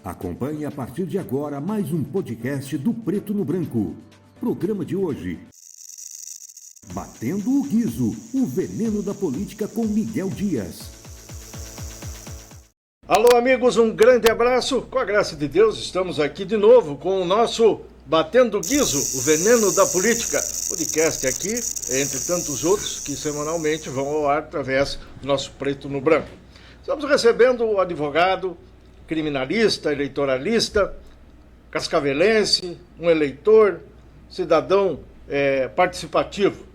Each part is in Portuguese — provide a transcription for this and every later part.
Acompanhe a partir de agora mais um podcast do Preto no Branco. Programa de hoje: Batendo o Guizo, o veneno da política com Miguel Dias. Alô amigos, um grande abraço. Com a graça de Deus, estamos aqui de novo com o nosso Batendo o Guizo, o veneno da política. Podcast aqui, entre tantos outros, que semanalmente vão ao ar através do nosso Preto no Branco. Estamos recebendo o advogado, criminalista, eleitoralista, cascavelense, um eleitor, cidadão participativo,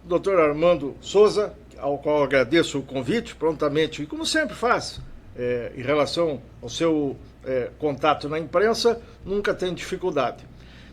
o Dr. Armando Souza, ao qual agradeço o convite prontamente, e como sempre faz, em relação ao seu contato na imprensa, nunca tem dificuldade.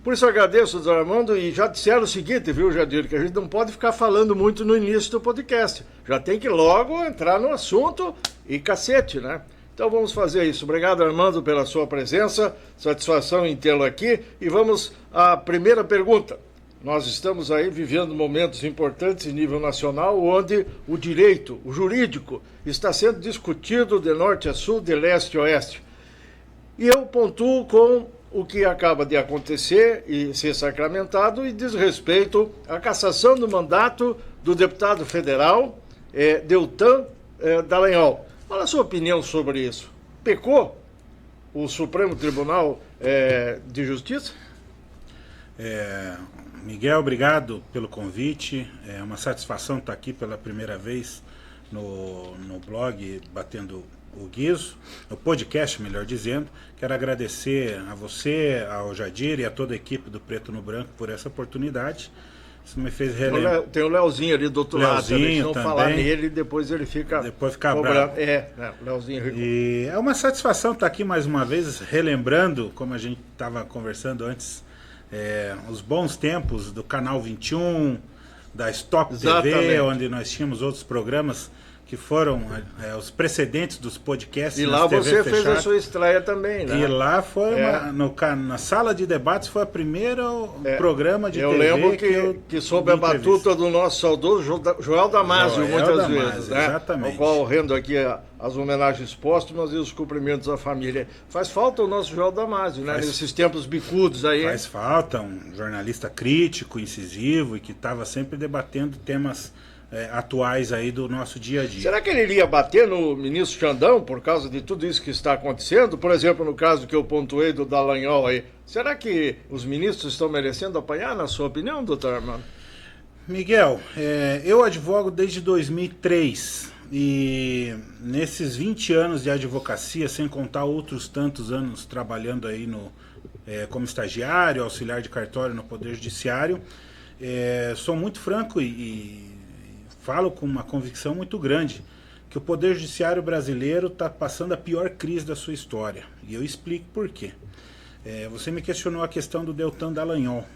Por isso eu agradeço, Dr. Armando, e já disseram o seguinte, viu, Jadir, que a gente não pode ficar falando muito no início do podcast, já tem que logo entrar no assunto e cacete, né? Então vamos fazer isso. Obrigado, Armando, pela sua presença, satisfação em tê-lo aqui, e vamos à primeira pergunta. Nós estamos aí vivendo momentos importantes em nível nacional, onde o direito, o jurídico, está sendo discutido de norte a sul, de leste a oeste. E eu pontuo com o que acaba de acontecer e ser sacramentado e diz respeito à cassação do mandato do deputado federal Deltan Dallagnol. Qual a sua opinião sobre isso? Pecou o Supremo Tribunal de Justiça? Miguel, obrigado pelo convite. É uma satisfação estar aqui pela primeira vez no blog Batendo o Guizo, no podcast, melhor dizendo. Quero agradecer a você, ao Jadir e a toda a equipe do Preto no Branco por essa oportunidade. Isso me fez relembrar. Tem o Leozinho ali do outro lado, se não falar nele, depois ele fica... Depois fica bravo. Leozinho Rico. E é uma satisfação estar aqui mais uma vez, relembrando, como a gente estava conversando antes, os bons tempos do Canal 21, da Stop TV, onde nós tínhamos outros programas que foram os precedentes dos podcasts. E lá você fez a sua estreia também, né? E lá foi, na sala de debates, foi o primeiro programa de TV. Eu lembro que sob a batuta do nosso saudoso Joel Damasio, muitas vezes, né? Exatamente. Ao qual rendo aqui as homenagens póstumas e os cumprimentos à família. Faz falta o nosso Joel Damasio, né? Nesses tempos bicudos aí. Faz falta um jornalista crítico, incisivo e que estava sempre debatendo temas atuais aí do nosso dia a dia. Será que ele iria bater no ministro Xandão por causa de tudo isso que está acontecendo? Por exemplo, no caso que eu pontuei do Dallagnol aí, será que os ministros estão merecendo apanhar, na sua opinião, doutor Armando? Miguel, eu advogo desde 2003 e nesses 20 anos de advocacia, sem contar outros tantos anos trabalhando aí como estagiário, auxiliar de cartório no Poder Judiciário, sou muito franco e falo com uma convicção muito grande que o Poder Judiciário brasileiro está passando a pior crise da sua história. E eu explico por quê. Você me questionou a questão do Deltan Dallagnol.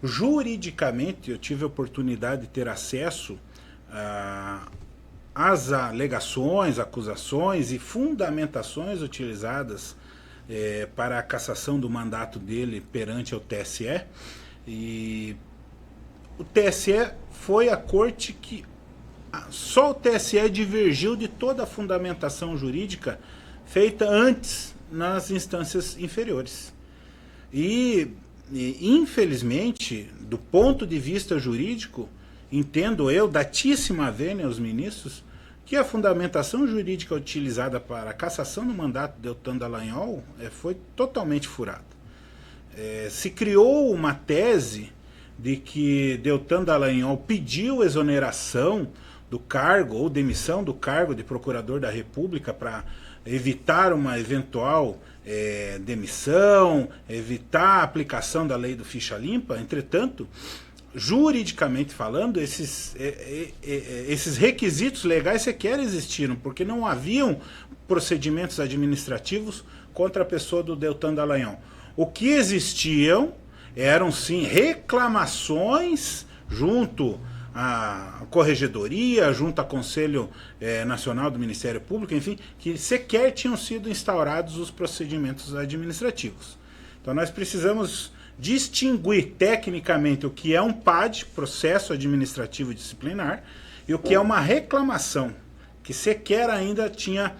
Juridicamente, eu tive a oportunidade de ter acesso às alegações, acusações e fundamentações utilizadas para a cassação do mandato dele perante o TSE. E o TSE foi a corte que só o TSE divergiu de toda a fundamentação jurídica feita antes nas instâncias inferiores. E infelizmente, do ponto de vista jurídico, entendo eu, datíssima vênia aos ministros, que a fundamentação jurídica utilizada para a cassação do mandato de Deltan Dallagnol foi totalmente furada. Se criou uma tese de que Deltan Dallagnol pediu exoneração do cargo ou demissão do cargo de procurador da República para evitar uma eventual demissão, evitar a aplicação da lei do ficha limpa. Entretanto, juridicamente falando, esses requisitos legais sequer existiram, porque não haviam procedimentos administrativos contra a pessoa do Deltan Dallagnol. O que existiam eram sim reclamações junto à Corregedoria, junto ao Conselho Nacional do Ministério Público, enfim, que sequer tinham sido instaurados os procedimentos administrativos. Então nós precisamos distinguir tecnicamente o que é um PAD, processo administrativo disciplinar, e o que é uma reclamação, que sequer ainda tinha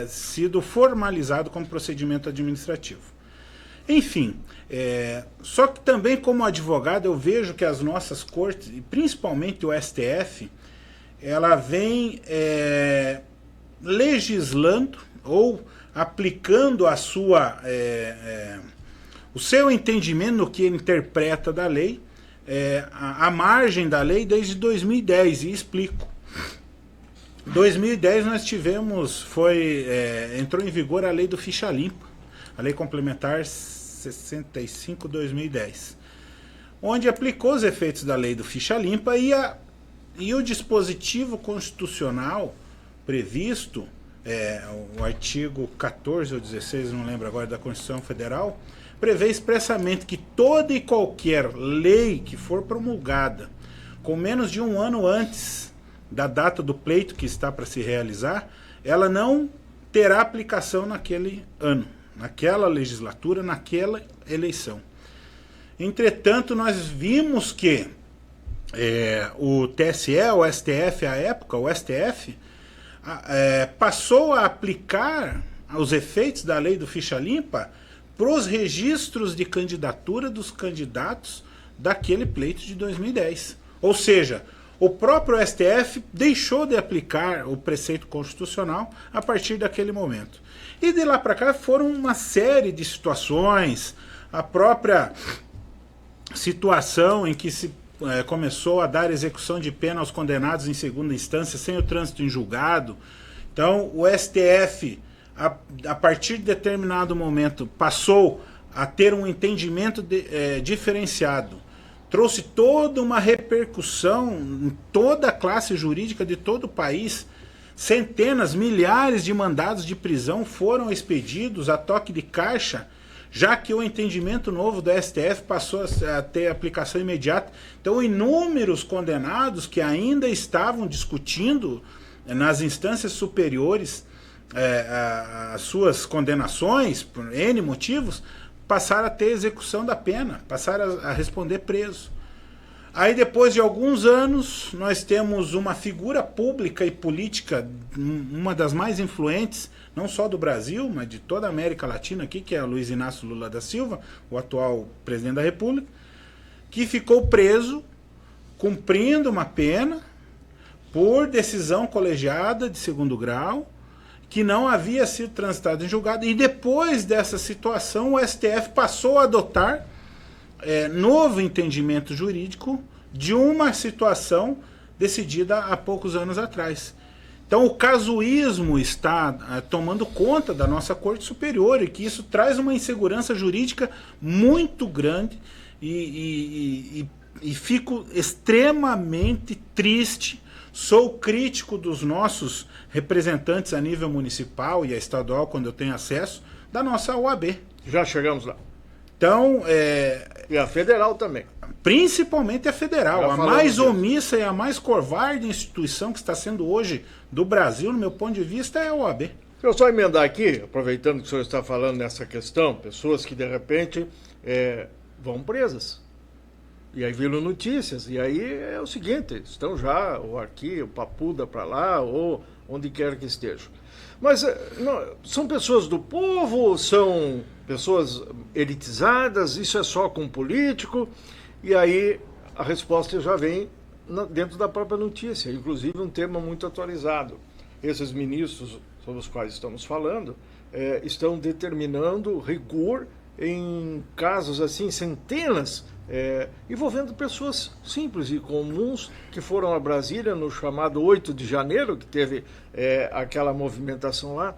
sido formalizado como procedimento administrativo. Enfim, só que também como advogado eu vejo que as nossas cortes, e principalmente o STF, ela vem legislando ou aplicando o seu entendimento no que ele interpreta da lei, a margem da lei desde 2010, e explico. Em 2010 nós tivemos, entrou em vigor a lei do ficha limpa, a lei complementar 65/2010, onde aplicou os efeitos da lei do ficha limpa e o dispositivo constitucional previsto, o artigo 14 ou 16, não lembro agora, da Constituição Federal, prevê expressamente que toda e qualquer lei que for promulgada com menos de um ano antes da data do pleito que está para se realizar, ela não terá aplicação naquele ano, naquela legislatura, naquela eleição. Entretanto, nós vimos que o TSE, o STF à época, o STF, passou a aplicar os efeitos da lei do ficha limpa para os registros de candidatura dos candidatos daquele pleito de 2010. Ou seja, o próprio STF deixou de aplicar o preceito constitucional a partir daquele momento. E de lá para cá foram uma série de situações, a própria situação em que se começou a dar execução de pena aos condenados em segunda instância sem o trânsito em julgado. Então o STF, a partir de determinado momento, passou a ter um entendimento diferenciado. Trouxe toda uma repercussão em toda a classe jurídica de todo o país. Centenas, milhares de mandados de prisão foram expedidos a toque de caixa, já que o entendimento novo do STF passou a ter aplicação imediata. Então, inúmeros condenados que ainda estavam discutindo nas instâncias superiores as suas condenações, por N motivos, passaram a ter execução da pena, passaram a responder preso. Aí, depois de alguns anos, nós temos uma figura pública e política, uma das mais influentes, não só do Brasil, mas de toda a América Latina aqui, que é o Luiz Inácio Lula da Silva, o atual presidente da República, que ficou preso, cumprindo uma pena, por decisão colegiada de segundo grau, que não havia sido transitado em julgado, e depois dessa situação o STF passou a adotar novo entendimento jurídico de uma situação decidida há poucos anos atrás. Então o casuísmo está tomando conta da nossa Corte Superior, e que isso traz uma insegurança jurídica muito grande, e fico extremamente triste. Sou crítico dos nossos representantes a nível municipal e a estadual, quando eu tenho acesso, da nossa OAB. Já chegamos lá. Então, e a federal também. Principalmente a federal, a mais omissa e a mais covarde instituição que está sendo hoje do Brasil, no meu ponto de vista, é a OAB. Deixa eu só emendar aqui, aproveitando que o senhor está falando nessa questão, pessoas que de repente vão presas. E aí viram notícias, e aí é o seguinte, estão já, ou aqui, o Papuda para lá, ou onde quer que estejam. Mas são pessoas do povo, são pessoas elitizadas, isso é só com político, e aí a resposta já vem dentro da própria notícia, inclusive um tema muito atualizado. Esses ministros sobre os quais estamos falando estão determinando rigor em casos assim, centenas, envolvendo pessoas simples e comuns que foram a Brasília no chamado 8 de janeiro, que teve aquela movimentação lá.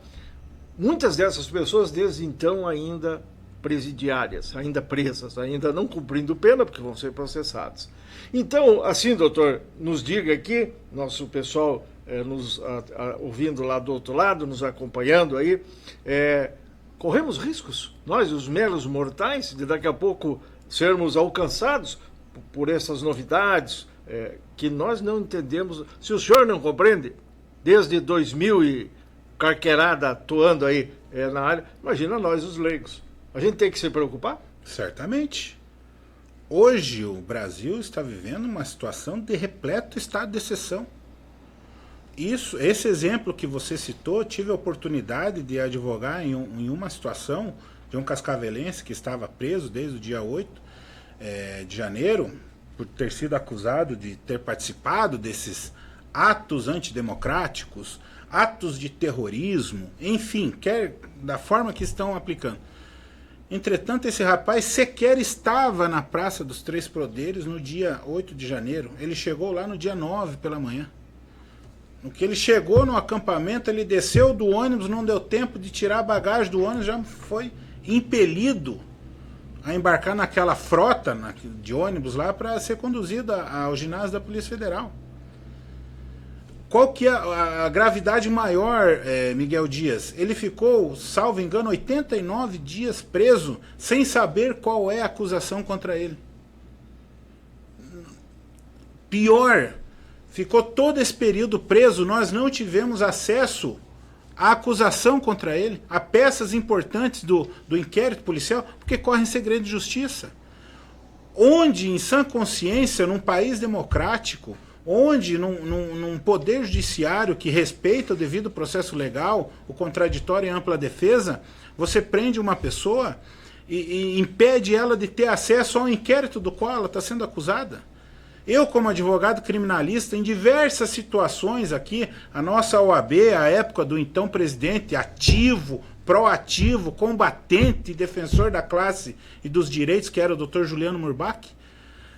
Muitas dessas pessoas, desde então, ainda presidiárias, ainda presas, ainda não cumprindo pena, porque vão ser processadas. Então, assim, doutor, nos diga aqui, nosso pessoal nos ouvindo lá do outro lado, nos acompanhando aí, corremos riscos, nós, os meros mortais, de daqui a pouco sermos alcançados por essas novidades que nós não entendemos. Se o senhor não compreende, desde 2000 e carqueirada atuando aí na área, imagina nós, os leigos. A gente tem que se preocupar? Certamente. Hoje o Brasil está vivendo uma situação de repleto estado de exceção. esse exemplo que você citou, tive a oportunidade de advogar em uma situação de um cascavelense que estava preso desde o dia 8 de janeiro, por ter sido acusado de ter participado desses atos antidemocráticos, atos de terrorismo, enfim, da forma que estão aplicando. Entretanto, esse rapaz sequer estava na Praça dos Três Poderes no dia 8 de janeiro. Ele chegou lá no dia 9 pela manhã. No que ele chegou no acampamento, ele desceu do ônibus, não deu tempo de tirar a bagagem do ônibus, já foi impelido a embarcar naquela frota de ônibus lá para ser conduzido ao ginásio da Polícia Federal. Qual que é a gravidade maior, Miguel Dias? Ele ficou, salvo engano, 89 dias preso, sem saber qual é a acusação contra ele. Pior, ficou todo esse período preso, nós não tivemos acesso à acusação contra ele, a peças importantes do inquérito policial, porque corre em segredo de justiça. Onde, em sã consciência, num país democrático, onde num poder judiciário que respeita o devido processo legal, o contraditório e a ampla defesa, você prende uma pessoa e impede ela de ter acesso ao inquérito do qual ela está sendo acusada. Eu, como advogado criminalista, em diversas situações aqui, a nossa OAB, a época do então presidente, ativo, proativo, combatente, defensor da classe e dos direitos, que era o Dr. Juliano Murbach,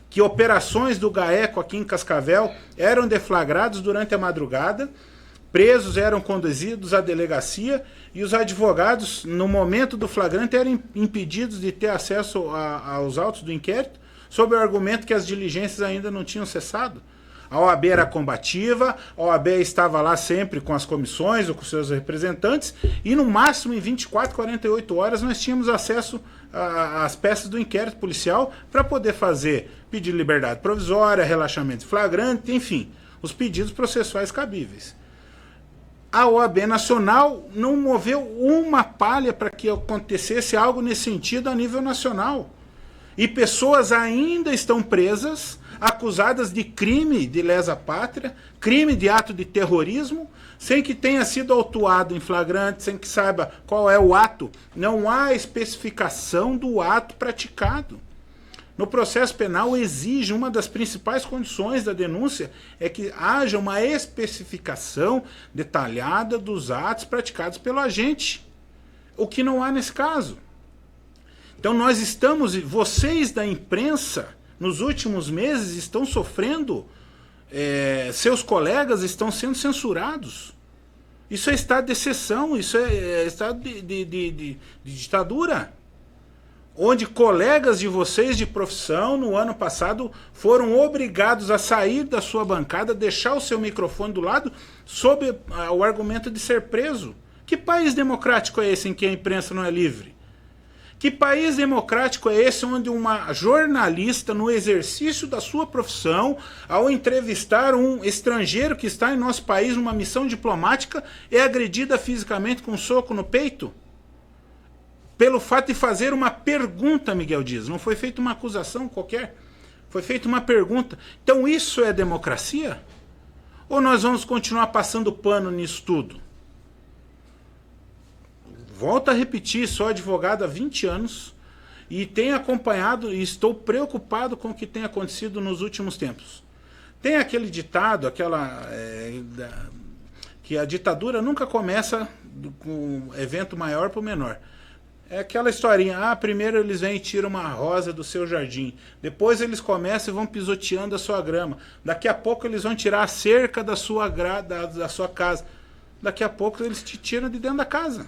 que operações do GAECO aqui em Cascavel eram deflagrados durante a madrugada, presos eram conduzidos à delegacia e os advogados, no momento do flagrante, eram impedidos de ter acesso aos autos do inquérito, sob o argumento que as diligências ainda não tinham cessado. A OAB era combativa, a OAB estava lá sempre com as comissões ou com seus representantes, e no máximo em 24, 48 horas nós tínhamos acesso às peças do inquérito policial para poder pedir liberdade provisória, relaxamento de flagrante, enfim, os pedidos processuais cabíveis. A OAB Nacional não moveu uma palha para que acontecesse algo nesse sentido a nível nacional. E pessoas ainda estão presas, acusadas de crime de lesa pátria, crime de ato de terrorismo, sem que tenha sido autuado em flagrante, sem que saiba qual é o ato. Não há especificação do ato praticado. No processo penal exige, uma das principais condições da denúncia é que haja uma especificação detalhada dos atos praticados pelo agente, o que não há nesse caso. Então vocês da imprensa, nos últimos meses, estão sofrendo, seus colegas estão sendo censurados. Isso é estado de exceção, isso é estado de ditadura. Onde colegas de vocês de profissão, no ano passado, foram obrigados a sair da sua bancada, deixar o seu microfone do lado, sob o argumento de ser preso. Que país democrático é esse em que a imprensa não é livre? Que país democrático é esse onde uma jornalista, no exercício da sua profissão, ao entrevistar um estrangeiro que está em nosso país numa missão diplomática, é agredida fisicamente com um soco no peito? Pelo fato de fazer uma pergunta, Miguel Dias. Não foi feita uma acusação qualquer. Foi feita uma pergunta. Então isso é democracia? Ou nós vamos continuar passando pano nisso tudo? Volto a repetir, sou advogado há 20 anos e tenho acompanhado e estou preocupado com o que tem acontecido nos últimos tempos. Tem aquele ditado, que a ditadura nunca começa com um evento maior para o menor. É aquela historinha, primeiro eles vêm e tiram uma rosa do seu jardim, depois eles começam e vão pisoteando a sua grama, daqui a pouco eles vão tirar a cerca da sua casa, daqui a pouco eles te tiram de dentro da casa.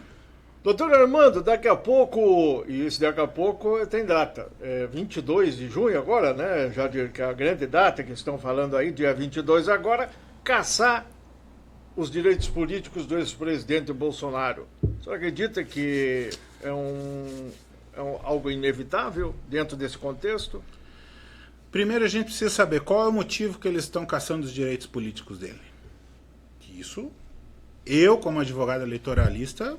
Doutor Armando, daqui a pouco, e esse daqui a pouco tem data, 22 de junho agora, né? Já que é a grande data que estão falando aí, dia 22 agora, caçar os direitos políticos do ex-presidente Bolsonaro. Você acredita que é algo inevitável dentro desse contexto? Primeiro a gente precisa saber qual é o motivo que eles estão caçando os direitos políticos dele. Isso, eu como advogado eleitoralista,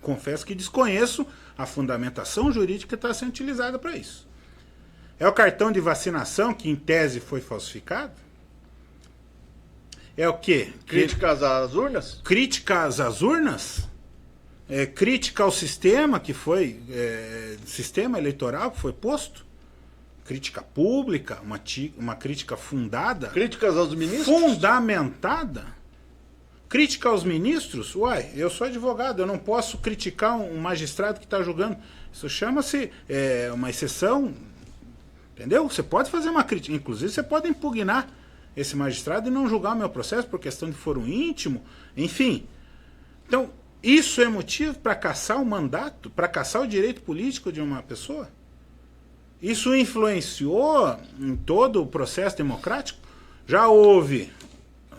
confesso que desconheço a fundamentação jurídica que está sendo utilizada para isso. É o cartão de vacinação que, em tese, foi falsificado? É o quê? Críticas às urnas? Críticas às urnas? Crítica ao sistema que foi, sistema eleitoral que foi posto? Crítica pública, uma crítica fundada? Críticas aos ministros? Fundamentada? Crítica aos ministros? Uai, eu sou advogado, eu não posso criticar um magistrado que está julgando. Isso chama-se uma exceção, entendeu? Você pode fazer uma crítica, inclusive você pode impugnar esse magistrado e não julgar o meu processo por questão de foro íntimo, enfim. Então, isso é motivo para caçar o mandato, para caçar o direito político de uma pessoa? Isso influenciou em todo o processo democrático? Já houve,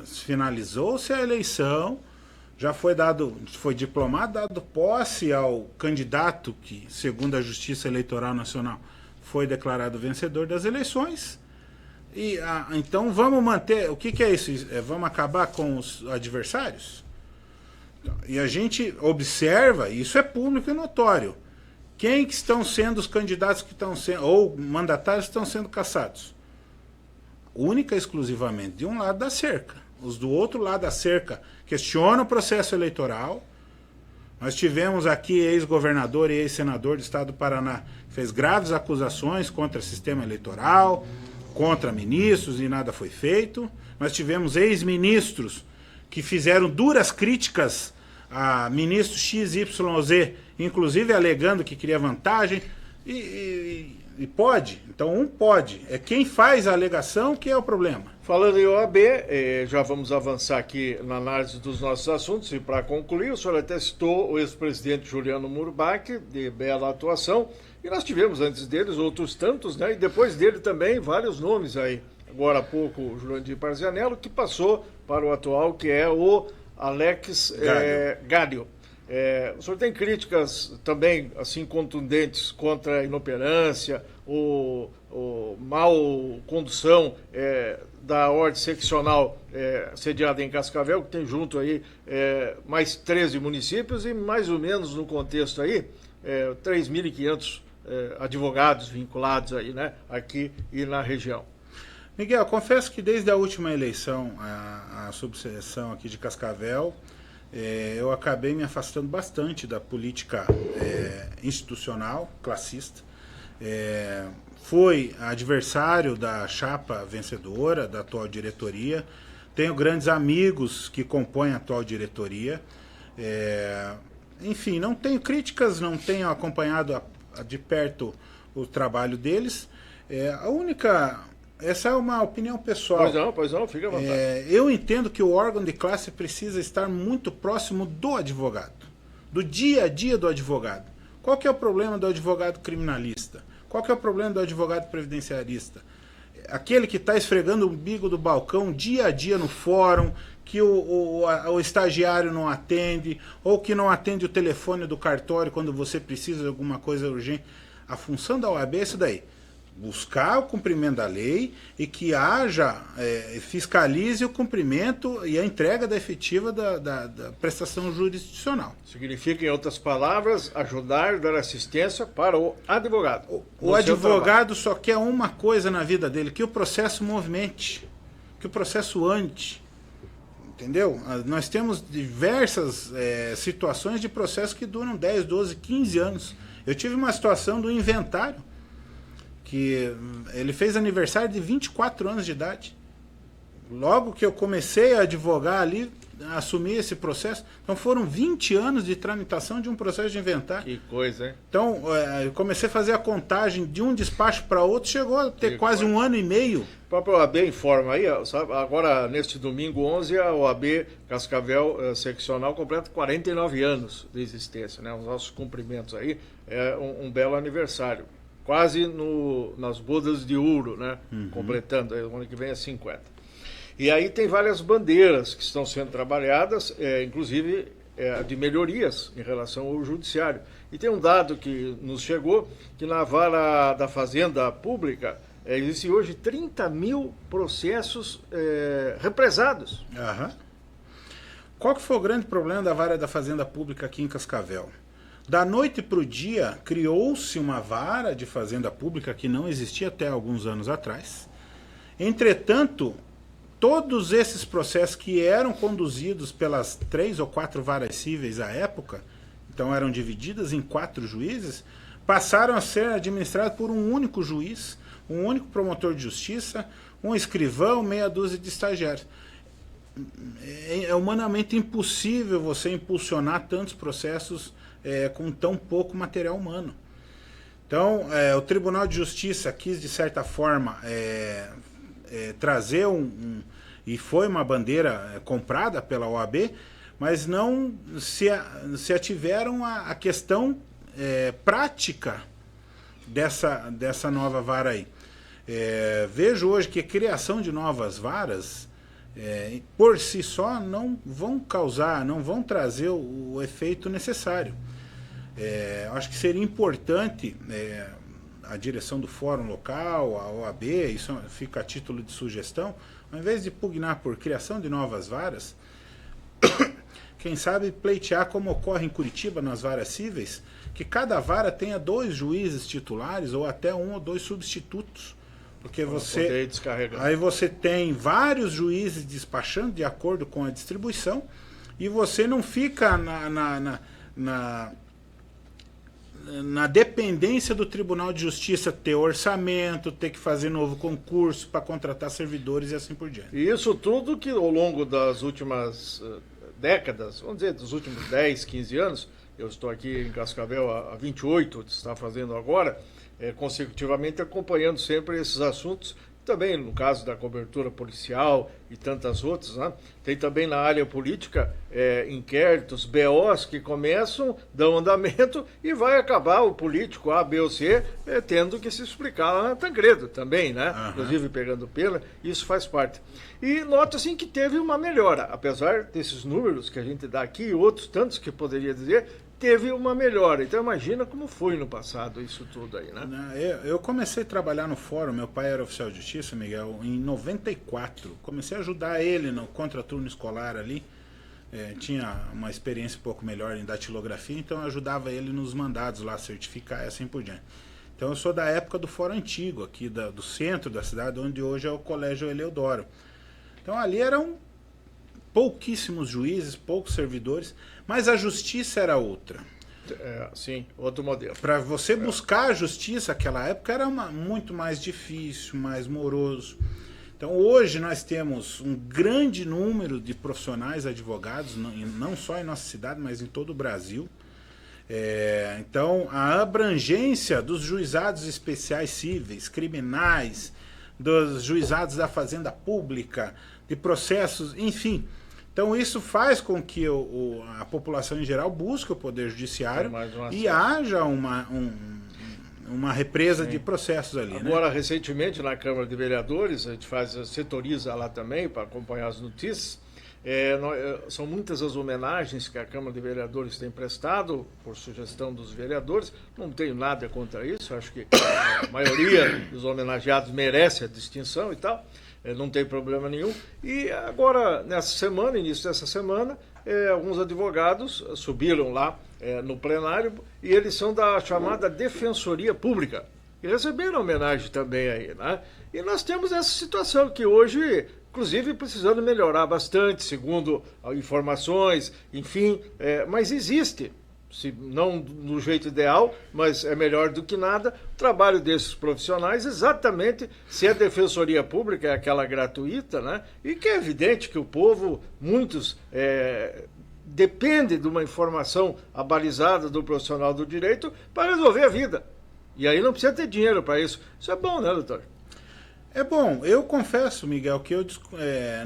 finalizou-se a eleição, já foi diplomado, dado posse ao candidato que, segundo a Justiça Eleitoral Nacional, foi declarado vencedor das eleições. E então vamos manter, o que é isso? Vamos acabar com os adversários? E a gente observa, isso é público e notório, quem que estão sendo os candidatos que estão sendo, ou mandatários que estão sendo caçados? Única e exclusivamente de um lado da cerca. Os do outro lado da cerca questionam o processo eleitoral. Nós tivemos aqui ex-governador e ex-senador do estado do Paraná que fez graves acusações contra o sistema eleitoral, contra ministros e nada foi feito. Nós tivemos ex-ministros que fizeram duras críticas a ministro XYZ, inclusive alegando que queria vantagem, e pode. Então um pode. É quem faz a alegação que é o problema. Falando em OAB, já vamos avançar aqui na análise dos nossos assuntos e para concluir, o senhor até citou o ex-presidente Juliano Murbach, de bela atuação, e nós tivemos antes deles outros tantos, né? E depois dele também vários nomes aí. Agora há pouco o Jurandir Parzianello, que passou para o atual, que é o Alex Gádio. O senhor tem críticas também assim contundentes contra a inoperância, o mal condução da ordem seccional sediada em Cascavel, que tem junto aí mais 13 municípios e mais ou menos no contexto aí 3.500 advogados vinculados aí, né, aqui e na região. Miguel, confesso que desde a última eleição, a subseção aqui de Cascavel, eu acabei me afastando bastante da política institucional, classista. Fui adversário da chapa vencedora, da atual diretoria. Tenho grandes amigos que compõem a atual diretoria. Enfim, não tenho críticas, não tenho acompanhado de perto o trabalho deles. Essa é uma opinião pessoal. Pois não, fica à vontade. Eu entendo que o órgão de classe precisa estar muito próximo do advogado, do dia a dia do advogado. Qual que é o problema do advogado criminalista? Qual que é o problema do advogado previdenciarista? Aquele que está esfregando o umbigo do balcão dia a dia no fórum, que o estagiário não atende, ou que não atende o telefone do cartório quando você precisa de alguma coisa urgente. A função da OAB é isso daí. Buscar o cumprimento da lei e que fiscalize o cumprimento e a entrega da efetiva da prestação jurisdicional. Significa, em outras palavras, ajudar, dar assistência para o advogado. O advogado só quer uma coisa na vida dele, que o processo movimente, que o processo ande. Entendeu? Nós temos diversas situações de processos que duram 10, 12, 15 anos. Eu tive uma situação do inventário, que ele fez aniversário de 24 anos de idade. Logo que eu comecei a advogar ali, assumi esse processo. Então foram 20 anos de tramitação de um processo de inventário. Que coisa, hein? Então eu comecei a fazer a contagem de um despacho para outro, chegou a ter quase um ano e meio. O próprio OAB informa aí, sabe? Agora neste domingo 11, a OAB Cascavel seccional completa 49 anos de existência, né? Os nossos cumprimentos aí, um belo aniversário. Quase nas bodas de ouro, né? Uhum. Completando, aí, o ano que vem é 50. E aí tem várias bandeiras que estão sendo trabalhadas, inclusive de melhorias em relação ao judiciário. E tem um dado que nos chegou, que na vara da Fazenda Pública existem hoje 30 mil processos represados. Uhum. Qual que foi o grande problema da vara da Fazenda Pública aqui em Cascavel? Da noite para o dia, criou-se uma vara de fazenda pública que não existia até alguns anos atrás. Entretanto, todos esses processos que eram conduzidos pelas 3 ou 4 varas cíveis à época, então eram divididas em 4 juízes, passaram a ser administrados por um único juiz, um único promotor de justiça, um escrivão, meia dúzia de estagiários. É humanamente impossível você impulsionar tantos processos com tão pouco material humano. Então, o Tribunal de Justiça quis, de certa forma, trazer e foi uma bandeira comprada pela OAB, mas não se ativeram a questão prática dessa nova vara aí. Vejo hoje que a criação de novas varas, por si só, não vão trazer o efeito necessário. Acho que seria importante a direção do fórum local, a OAB, isso fica a título de sugestão, ao invés de pugnar por criação de novas varas, quem sabe pleitear como ocorre em Curitiba nas varas cíveis, que cada vara tenha 2 juízes titulares ou até 1 ou 2 substitutos. Porque aí você tem vários juízes despachando de acordo com a distribuição e você não fica na dependência do Tribunal de Justiça ter orçamento, ter que fazer novo concurso para contratar servidores e assim por diante. E isso tudo que ao longo das últimas décadas, vamos dizer, dos últimos 10, 15 anos, eu estou aqui em Cascavel há 28, está fazendo agora, consecutivamente acompanhando sempre esses assuntos, também no caso da cobertura policial e tantas outras, né? Tem também na área política inquéritos, BOs que começam, dão andamento e vai acabar o político A, B ou C tendo que se explicar lá na Tancredo também, né? Uhum. Inclusive pegando pena, isso faz parte. E nota-se que teve uma melhora, apesar desses números que a gente dá aqui e outros tantos que poderia dizer, teve uma melhora. Então imagina como foi no passado isso tudo aí, né? Eu comecei a trabalhar no fórum, meu pai era oficial de justiça, Miguel, em 94. Comecei a ajudar ele no contraturno escolar ali. Tinha uma experiência um pouco melhor em datilografia, então eu ajudava ele nos mandados lá, certificar e assim por diante. Então eu sou da época do fórum antigo, aqui do centro da cidade, onde hoje é o Colégio Eleodoro. Então ali eram pouquíssimos juízes, poucos servidores, mas a justiça era outra. Sim, outro modelo. Para você buscar a justiça naquela época era muito mais difícil, mais moroso. Então hoje nós temos um grande número de profissionais advogados, não só em nossa cidade, mas em todo o Brasil. Então a abrangência dos juizados especiais cíveis, criminais, dos juizados da fazenda pública, de processos, enfim. Então isso faz com que a população em geral busque o Poder Judiciário e haja uma represa de processos ali. Agora, recentemente, na Câmara de Vereadores, a gente setoriza lá também para acompanhar as notícias. São muitas as homenagens que a Câmara de Vereadores tem prestado, por sugestão dos vereadores. Não tenho nada contra isso, acho que a maioria dos homenageados merece a distinção e tal. Não tem problema nenhum. E agora, nessa semana, início dessa semana, alguns advogados subiram lá no plenário e eles são da chamada Defensoria Pública. E receberam homenagem também aí, né? E nós temos essa situação que hoje, inclusive, precisando melhorar bastante, segundo informações, enfim, mas existe. Se não do jeito ideal, mas é melhor do que nada, o trabalho desses profissionais, exatamente se a Defensoria Pública é aquela gratuita, né? E que é evidente que o povo, muitos, depende de uma informação abalizada do profissional do direito para resolver a vida. E aí não precisa ter dinheiro para isso. Isso é bom, né, doutor? É bom. Eu confesso, Miguel, que eu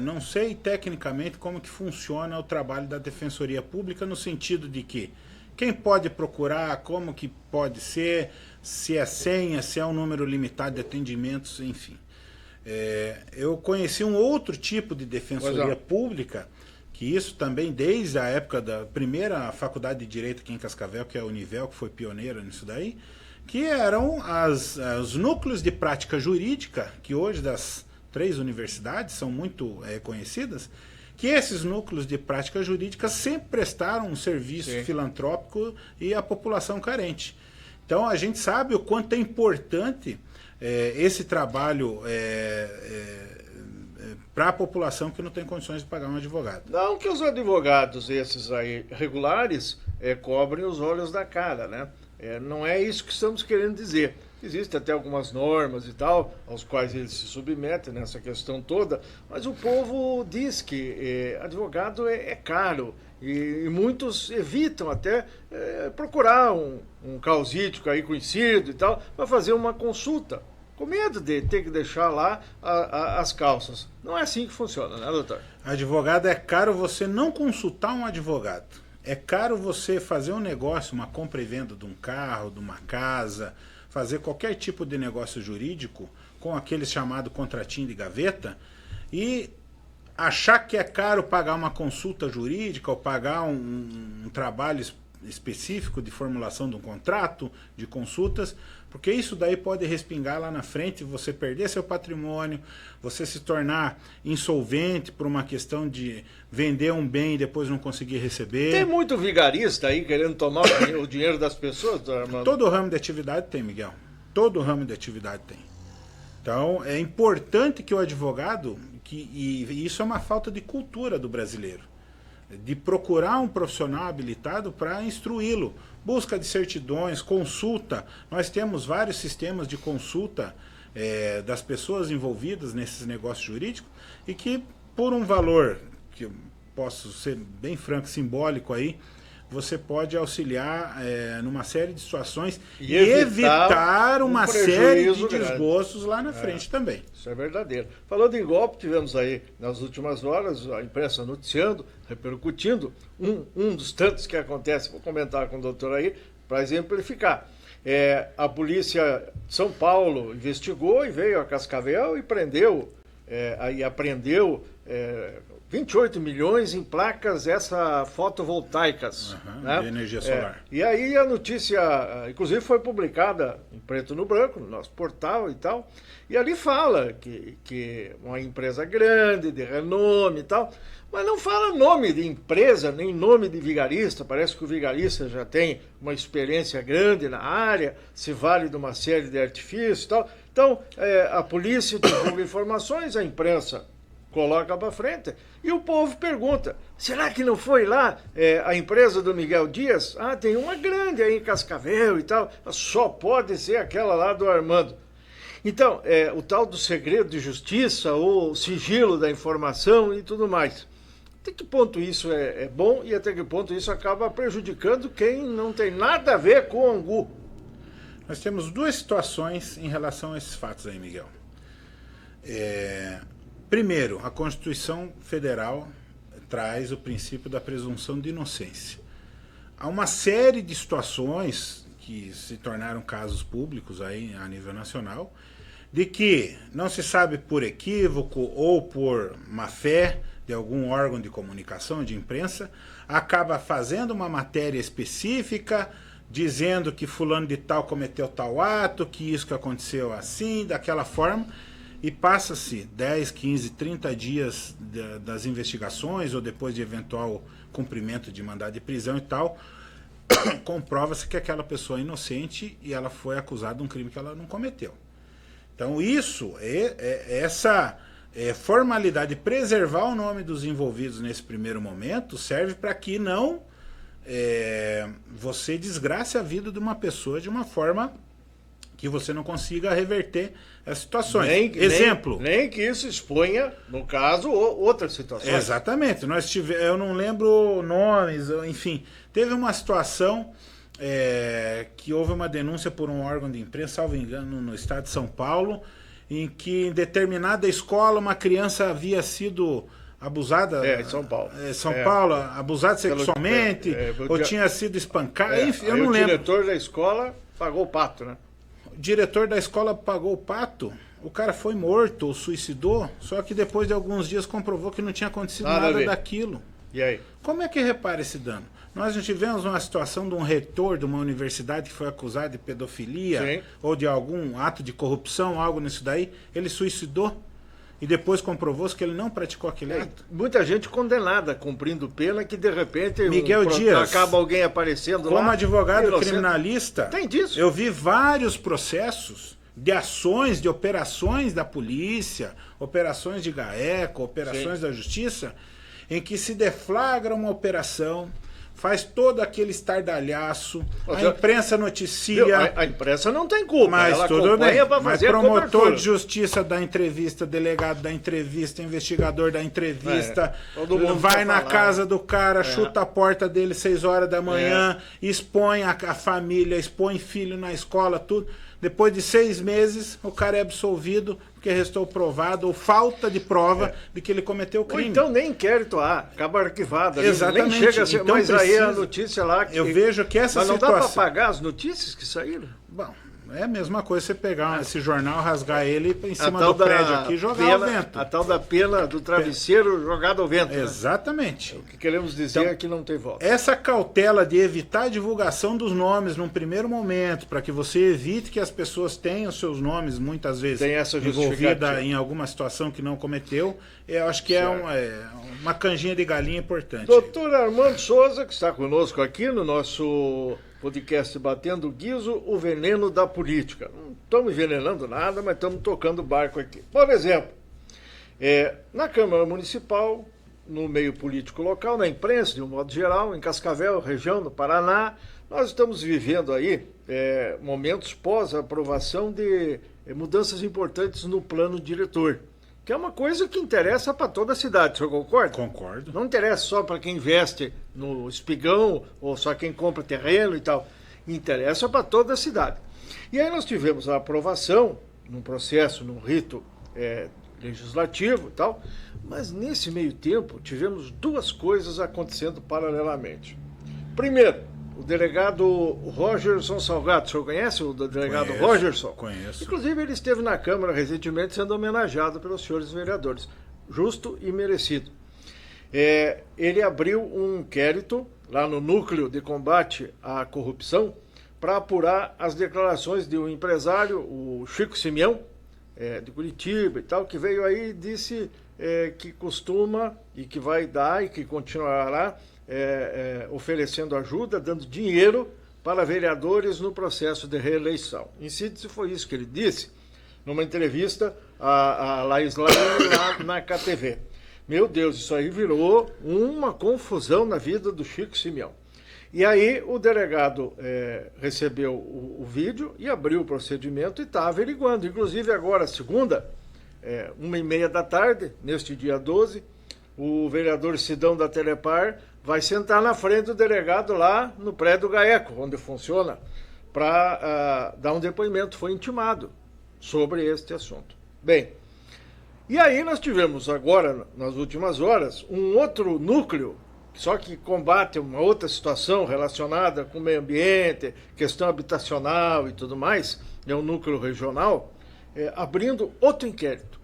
não sei tecnicamente como que funciona o trabalho da Defensoria Pública, no sentido de que quem pode procurar, como que pode ser, se é senha, se é um número limitado de atendimentos, enfim. Eu conheci um outro tipo de defensoria pública, que isso também desde a época da primeira faculdade de Direito aqui em Cascavel, que é a Univel, que foi pioneira nisso daí, que eram os núcleos de prática jurídica, que hoje das 3 universidades são muito conhecidas, que esses núcleos de prática jurídica sempre prestaram um serviço filantrópico e à população carente. Então a gente sabe o quanto é importante esse trabalho para a população que não tem condições de pagar um advogado. Não que os advogados, esses aí, regulares, cobrem os olhos da cara, né? Não é isso que estamos querendo dizer. Existem até algumas normas e tal, aos quais eles se submetem nessa questão toda, mas o povo diz que advogado é caro e muitos evitam até procurar um causídico aí conhecido e tal para fazer uma consulta, com medo de ter que deixar lá as calças. Não é assim que funciona, né, doutor? Advogado é caro você não consultar um advogado. É caro você fazer um negócio, uma compra e venda de um carro, de uma casa, fazer qualquer tipo de negócio jurídico com aquele chamado contratinho de gaveta e achar que é caro pagar uma consulta jurídica ou pagar um trabalho específico de formulação de um contrato, de consultas, porque isso daí pode respingar lá na frente, você perder seu patrimônio, você se tornar insolvente por uma questão de vender um bem e depois não conseguir receber. Tem muito vigarista aí querendo tomar o dinheiro das pessoas, doutor Armando? Todo ramo de atividade tem, Miguel. Todo ramo de atividade tem. Então, é importante que o advogado, e isso é uma falta de cultura do brasileiro, de procurar um profissional habilitado para instruí-lo. Busca de certidões, consulta. Nós temos vários sistemas de consulta das pessoas envolvidas nesses negócios jurídicos e que, por um valor, que eu posso ser bem franco, simbólico aí, você pode auxiliar numa série de situações e evitar uma série de desgostos lá na frente também. Isso é verdadeiro. Falando em golpe, tivemos aí nas últimas horas a imprensa noticiando, repercutindo, um dos tantos que acontece, vou comentar com o doutor aí, para exemplificar. A polícia de São Paulo investigou e veio a Cascavel e apreendeu 28 milhões em placas fotovoltaicas. Né? De energia solar. E aí a notícia, inclusive foi publicada em preto no branco, no nosso portal e tal, e ali fala que uma empresa grande, de renome e tal, mas não fala nome de empresa, nem nome de vigarista. Parece que o vigarista já tem uma experiência grande na área, se vale de uma série de artifícios e tal. Então, a polícia divulga informações, a imprensa coloca para frente, e o povo pergunta, será que não foi lá a empresa do Miguel Dias? Ah, tem uma grande aí em Cascavel e tal, só pode ser aquela lá do Armando. Então, o tal do segredo de justiça, ou sigilo da informação e tudo mais. Até que ponto isso é bom e até que ponto isso acaba prejudicando quem não tem nada a ver com o angu? Nós temos duas situações em relação a esses fatos aí, Miguel. Primeiro, a Constituição Federal traz o princípio da presunção de inocência. Há uma série de situações que se tornaram casos públicos aí a nível nacional, de que não se sabe por equívoco ou por má fé de algum órgão de comunicação, de imprensa, acaba fazendo uma matéria específica, dizendo que fulano de tal cometeu tal ato, que isso que aconteceu assim, daquela forma, e passa-se 10, 15, 30 dias das investigações ou depois de eventual cumprimento de mandado de prisão e tal, comprova-se que aquela pessoa é inocente e ela foi acusada de um crime que ela não cometeu. Então isso, essa formalidade de preservar o nome dos envolvidos nesse primeiro momento serve para que não você desgrace a vida de uma pessoa de uma forma que você não consiga reverter as situações. Exemplo. Nem que isso exponha, no caso, outras situações. Exatamente. Eu não lembro nomes, enfim. Teve uma situação que houve uma denúncia por um órgão de imprensa, salvo engano, no estado de São Paulo, em que em determinada escola uma criança havia sido abusada. Em São Paulo. Paulo, abusada sexualmente, ou tinha sido espancada. Enfim, eu não lembro. O diretor da escola pagou o pato, né? O diretor da escola pagou o pato, o cara foi morto ou suicidou, só que depois de alguns dias comprovou que não tinha acontecido nada daquilo. E aí? Como é que repara esse dano? Nós não tivemos uma situação de um reitor de uma universidade que foi acusado de pedofilia, sim, ou de algum ato de corrupção, algo nisso daí, ele suicidou e depois comprovou-se que ele não praticou aquele ato. Muita gente condenada, cumprindo pena, que de repente Miguel Dias, acaba alguém aparecendo como lá. Como advogado criminalista, tem disso. Eu vi vários processos de ações, de operações da polícia, operações de GAECO, operações da justiça, em que se deflagra uma operação, faz todo aquele estardalhaço, a imprensa noticia... A imprensa não tem culpa, mas ela tudo bem, para mas fazer a promotor cobertura. de justiça da entrevista, delegado da entrevista, investigador da entrevista, todo mundo vai na falar. casa do cara, chuta a porta dele 6 horas da manhã, expõe a família, expõe filho na escola, tudo. Depois de 6 meses, o cara é absolvido porque restou provado ou falta de prova de que ele cometeu o crime. Ou então nem inquérito há, acaba arquivado. Ali, Exatamente. Nem chega a ser, Então mas aí a precisa- notícia lá... Que, Eu vejo que essa mas não situação... dá para pagar as notícias que saíram? Bom, é a mesma coisa você pegar esse jornal, rasgar ele em A cima tal do prédio da aqui e jogar pena, ao vento. A tal da pena do travesseiro jogado ao vento. Né? Exatamente. O que queremos dizer é que não tem volta. Essa cautela de evitar a divulgação dos nomes num primeiro momento, para que você evite que as pessoas tenham seus nomes, muitas vezes, Tem essa envolvida justificativa. em alguma situação que não cometeu, eu acho que é uma canjinha de galinha importante. Doutor Armando Souza, que está conosco aqui no nosso podcast Batendo o Guizo, o veneno da política. Não estamos envenenando nada, mas estamos tocando o barco aqui. Por exemplo, na Câmara Municipal, no meio político local, na imprensa, de um modo geral, em Cascavel, região do Paraná, nós estamos vivendo aí momentos pós-aprovação de mudanças importantes no plano diretor, que é uma coisa que interessa para toda a cidade, o senhor concorda? Concordo. Não interessa só para quem investe no espigão ou só quem compra terreno e tal. Interessa para toda a cidade. E aí nós tivemos a aprovação, num processo, num rito legislativo e tal, mas nesse meio tempo tivemos 2 coisas acontecendo paralelamente. Primeiro, o delegado Rogerson Salgado. O senhor conhece o delegado Conheço, Rogerson? conheço. Inclusive, ele esteve na Câmara recentemente sendo homenageado pelos senhores vereadores. Justo e merecido. Ele abriu um inquérito lá no Núcleo de Combate à Corrupção para apurar as declarações de um empresário, o Chico Simeão, de Curitiba e tal, que veio aí e disse que costuma e que vai dar e que continuará oferecendo ajuda, dando dinheiro para vereadores no processo de reeleição. Em síntese, foi isso que ele disse numa entrevista a Laís Laine lá na KTV. Meu Deus, isso aí virou uma confusão na vida do Chico Simeão. E aí o delegado recebeu o vídeo e abriu o procedimento e está averiguando. Inclusive agora, segunda, 1h30 da tarde, neste dia 12, o vereador Sidão da Telepar vai sentar na frente do delegado lá no prédio do GAECO, onde funciona, para dar um depoimento. Foi intimado sobre este assunto. Bem, e aí nós tivemos agora, nas últimas horas, um outro núcleo, só que combate uma outra situação relacionada com o meio ambiente, questão habitacional e tudo mais, é um núcleo regional, abrindo outro inquérito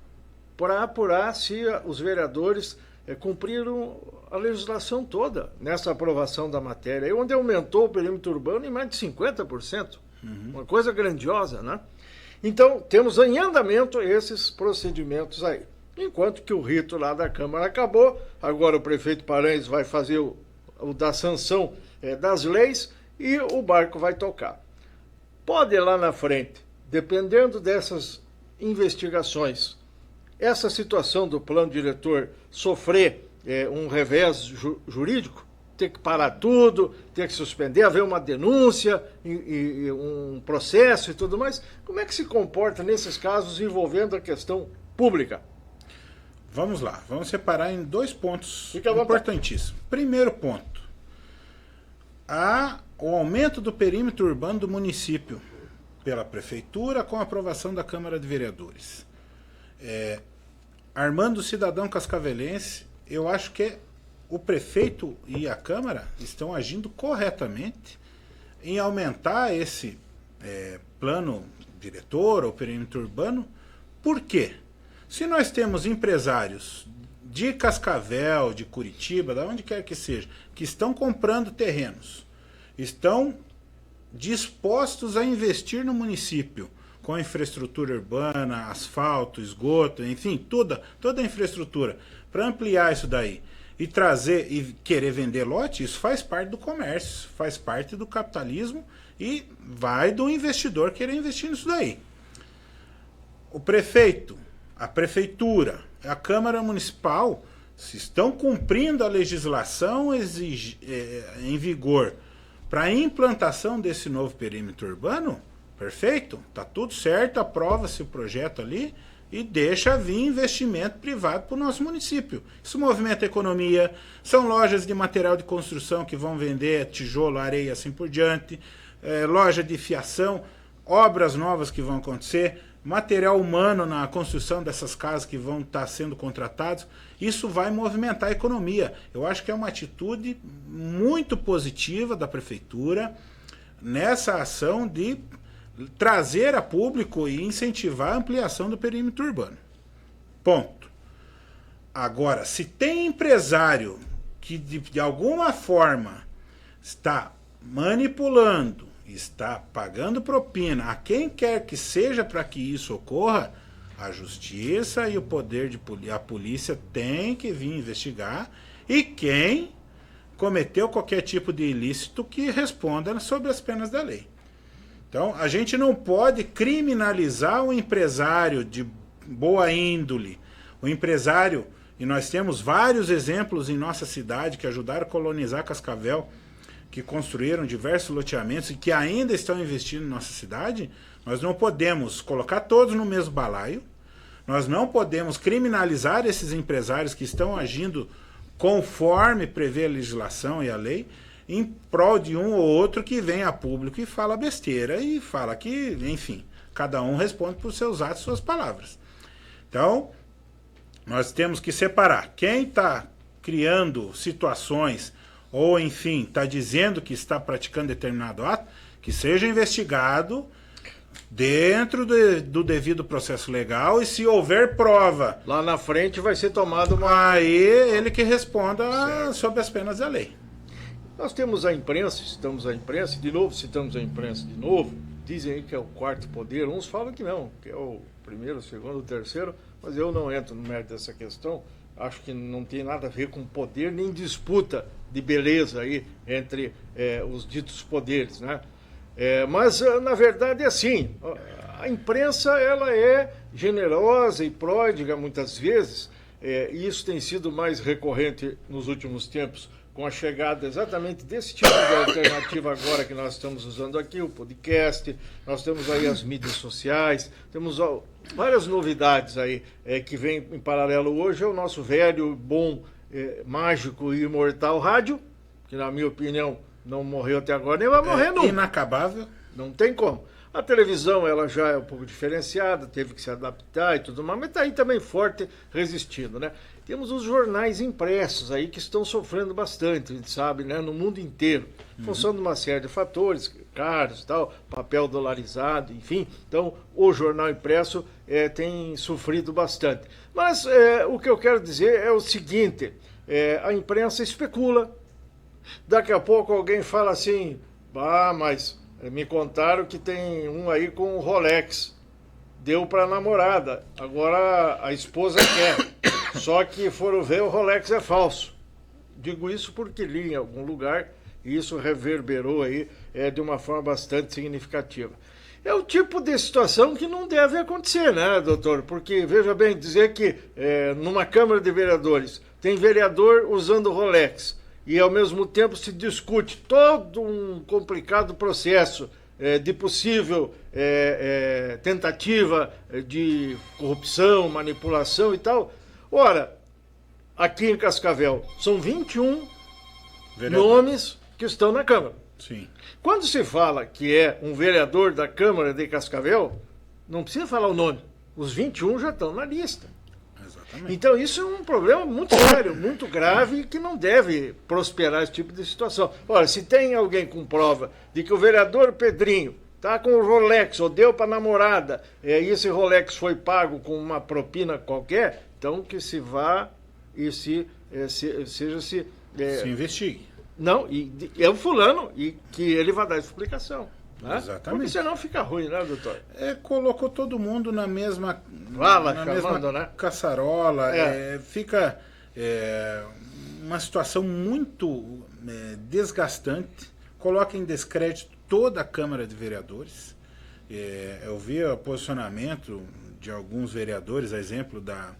para apurar se os vereadores cumpriram a legislação toda nessa aprovação da matéria, onde aumentou o perímetro urbano em mais de 50%. Uma coisa grandiosa, né? Então, temos em andamento esses procedimentos aí. Enquanto que o rito lá da Câmara acabou, agora o prefeito Paranhos vai fazer o da sanção das leis e o barco vai tocar. Pode lá na frente, dependendo dessas investigações, essa situação do plano diretor sofrer um revés jurídico, ter que parar tudo, ter que suspender, haver uma denúncia, e um processo e tudo mais. Como é que se comporta nesses casos envolvendo a questão pública? Vamos lá, vamos separar em 2 pontos Fica à vontade. importantíssimos. Primeiro ponto, o aumento do perímetro urbano do município pela prefeitura com a aprovação da Câmara de Vereadores. Armando o cidadão cascavelense, eu acho que o prefeito e a Câmara estão agindo corretamente em aumentar esse plano diretor ou perímetro urbano. Por quê? Se nós temos empresários de Cascavel, de Curitiba, de onde quer que seja, que estão comprando terrenos, estão dispostos a investir no município com infraestrutura urbana, asfalto, esgoto, enfim, toda a infraestrutura, para ampliar isso daí e trazer e querer vender lote, isso faz parte do comércio, faz parte do capitalismo e vai do investidor querer investir nisso daí. o prefeito, a prefeitura, a Câmara Municipal, se estão cumprindo a legislação em vigor para a implantação desse novo perímetro urbano, perfeito, está tudo certo, aprova-se o projeto ali e deixa vir investimento privado para o nosso município. Isso movimenta a economia, são lojas de material de construção que vão vender tijolo, areia, assim por diante, loja de fiação, obras novas que vão acontecer, material humano na construção dessas casas que vão estar sendo contratados. Isso vai movimentar a economia. Eu acho que é uma atitude muito positiva da prefeitura nessa ação de trazer a público e incentivar a ampliação do perímetro urbano. Ponto. Agora, se tem empresário que de alguma forma está manipulando, está pagando propina a quem quer que seja para que isso ocorra, a justiça e o poder a polícia tem que vir investigar, e quem cometeu qualquer tipo de ilícito que responda sob as penas da lei. Então, a gente não pode criminalizar o empresário de boa índole, o empresário, e nós temos vários exemplos em nossa cidade que ajudaram a colonizar Cascavel, que construíram diversos loteamentos e que ainda estão investindo em nossa cidade. Nós não podemos colocar todos no mesmo balaio, nós não podemos criminalizar esses empresários que estão agindo conforme prevê a legislação e a lei, em prol de um ou outro que vem a público e fala besteira e fala que, enfim, cada um responde por seus atos e suas palavras. Então, nós temos que separar quem está criando situações ou, enfim, está dizendo que está praticando determinado ato, que seja investigado dentro do devido processo legal, e se houver prova, lá na frente vai ser tomada uma... Aí ele que responda sob as penas da lei. Nós temos a imprensa, citamos a imprensa, de novo citamos a imprensa de novo, dizem aí que é o quarto poder, uns falam que não, que é o primeiro, o segundo, o terceiro, mas eu não entro no mérito dessa questão, acho que não tem nada a ver com poder, nem disputa de beleza aí entre os ditos poderes, né? Mas, na verdade, é assim, a imprensa ela é generosa e pródiga muitas vezes, e isso tem sido mais recorrente nos últimos tempos, com a chegada exatamente desse tipo de alternativa agora que nós estamos usando aqui, o podcast, nós temos aí as mídias sociais, temos várias novidades aí que vem em paralelo hoje, é o nosso velho, bom, mágico e imortal rádio, que na minha opinião não morreu até agora, nem vai morrer nunca. Inacabável. Não tem como. A televisão ela já é um pouco diferenciada, teve que se adaptar e tudo mais, mas está aí também forte, resistindo, né? Temos os jornais impressos aí que estão sofrendo bastante, a gente sabe, né? No mundo inteiro, em função de uma série de fatores, caros e tal, papel dolarizado, enfim. Então, o jornal impresso tem sofrido bastante. Mas o que eu quero dizer é o seguinte, a imprensa especula. Daqui a pouco alguém fala assim, mas me contaram que tem um aí com o Rolex, deu para a namorada, agora a esposa quer, só que foram ver o Rolex é falso. Digo isso porque li em algum lugar e isso reverberou aí de uma forma bastante significativa. É o tipo de situação que não deve acontecer, né, doutor? Porque, veja bem, dizer que numa Câmara de Vereadores tem vereador usando Rolex e, ao mesmo tempo, se discute todo um complicado processo de possível tentativa de corrupção, manipulação e tal. Ora, aqui em Cascavel, são 21 nomes que estão na Câmara. Sim. Quando se fala que é um vereador da Câmara de Cascavel, não precisa falar o nome. Os 21 já estão na lista. Exatamente. Então isso é um problema muito sério, muito grave, que não deve prosperar esse tipo de situação. Ora, se tem alguém com prova de que o vereador Pedrinho está com o Rolex, ou deu para a namorada, e esse Rolex foi pago com uma propina qualquer, então que se vá e se investigue. Não, e é o fulano, e que ele vai dar explicação. Né? Exatamente. Porque senão fica ruim, né, doutor? Colocou todo mundo na mesma, né? caçarola. Fica uma situação muito desgastante. Coloca em descrédito toda a Câmara de Vereadores. Eu vi o posicionamento de alguns vereadores, a exemplo da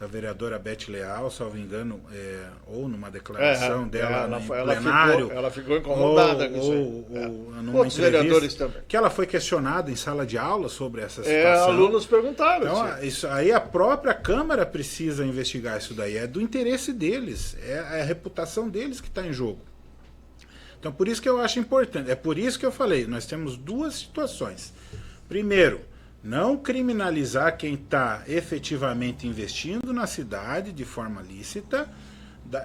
vereadora Beth Leal, salvo engano, ou numa declaração dela no plenário. Ela ficou incomodada com isso. Ou numa outros vereadores entrevista, também. que ela foi questionada em sala de aula sobre essa situação. Alunos perguntaram. Então, isso aí a própria Câmara precisa investigar isso daí. É do interesse deles, é a reputação deles que está em jogo. Então, por isso que eu acho importante. É por isso que eu falei, nós temos duas situações. Primeiro, não criminalizar quem está efetivamente investindo na cidade de forma lícita,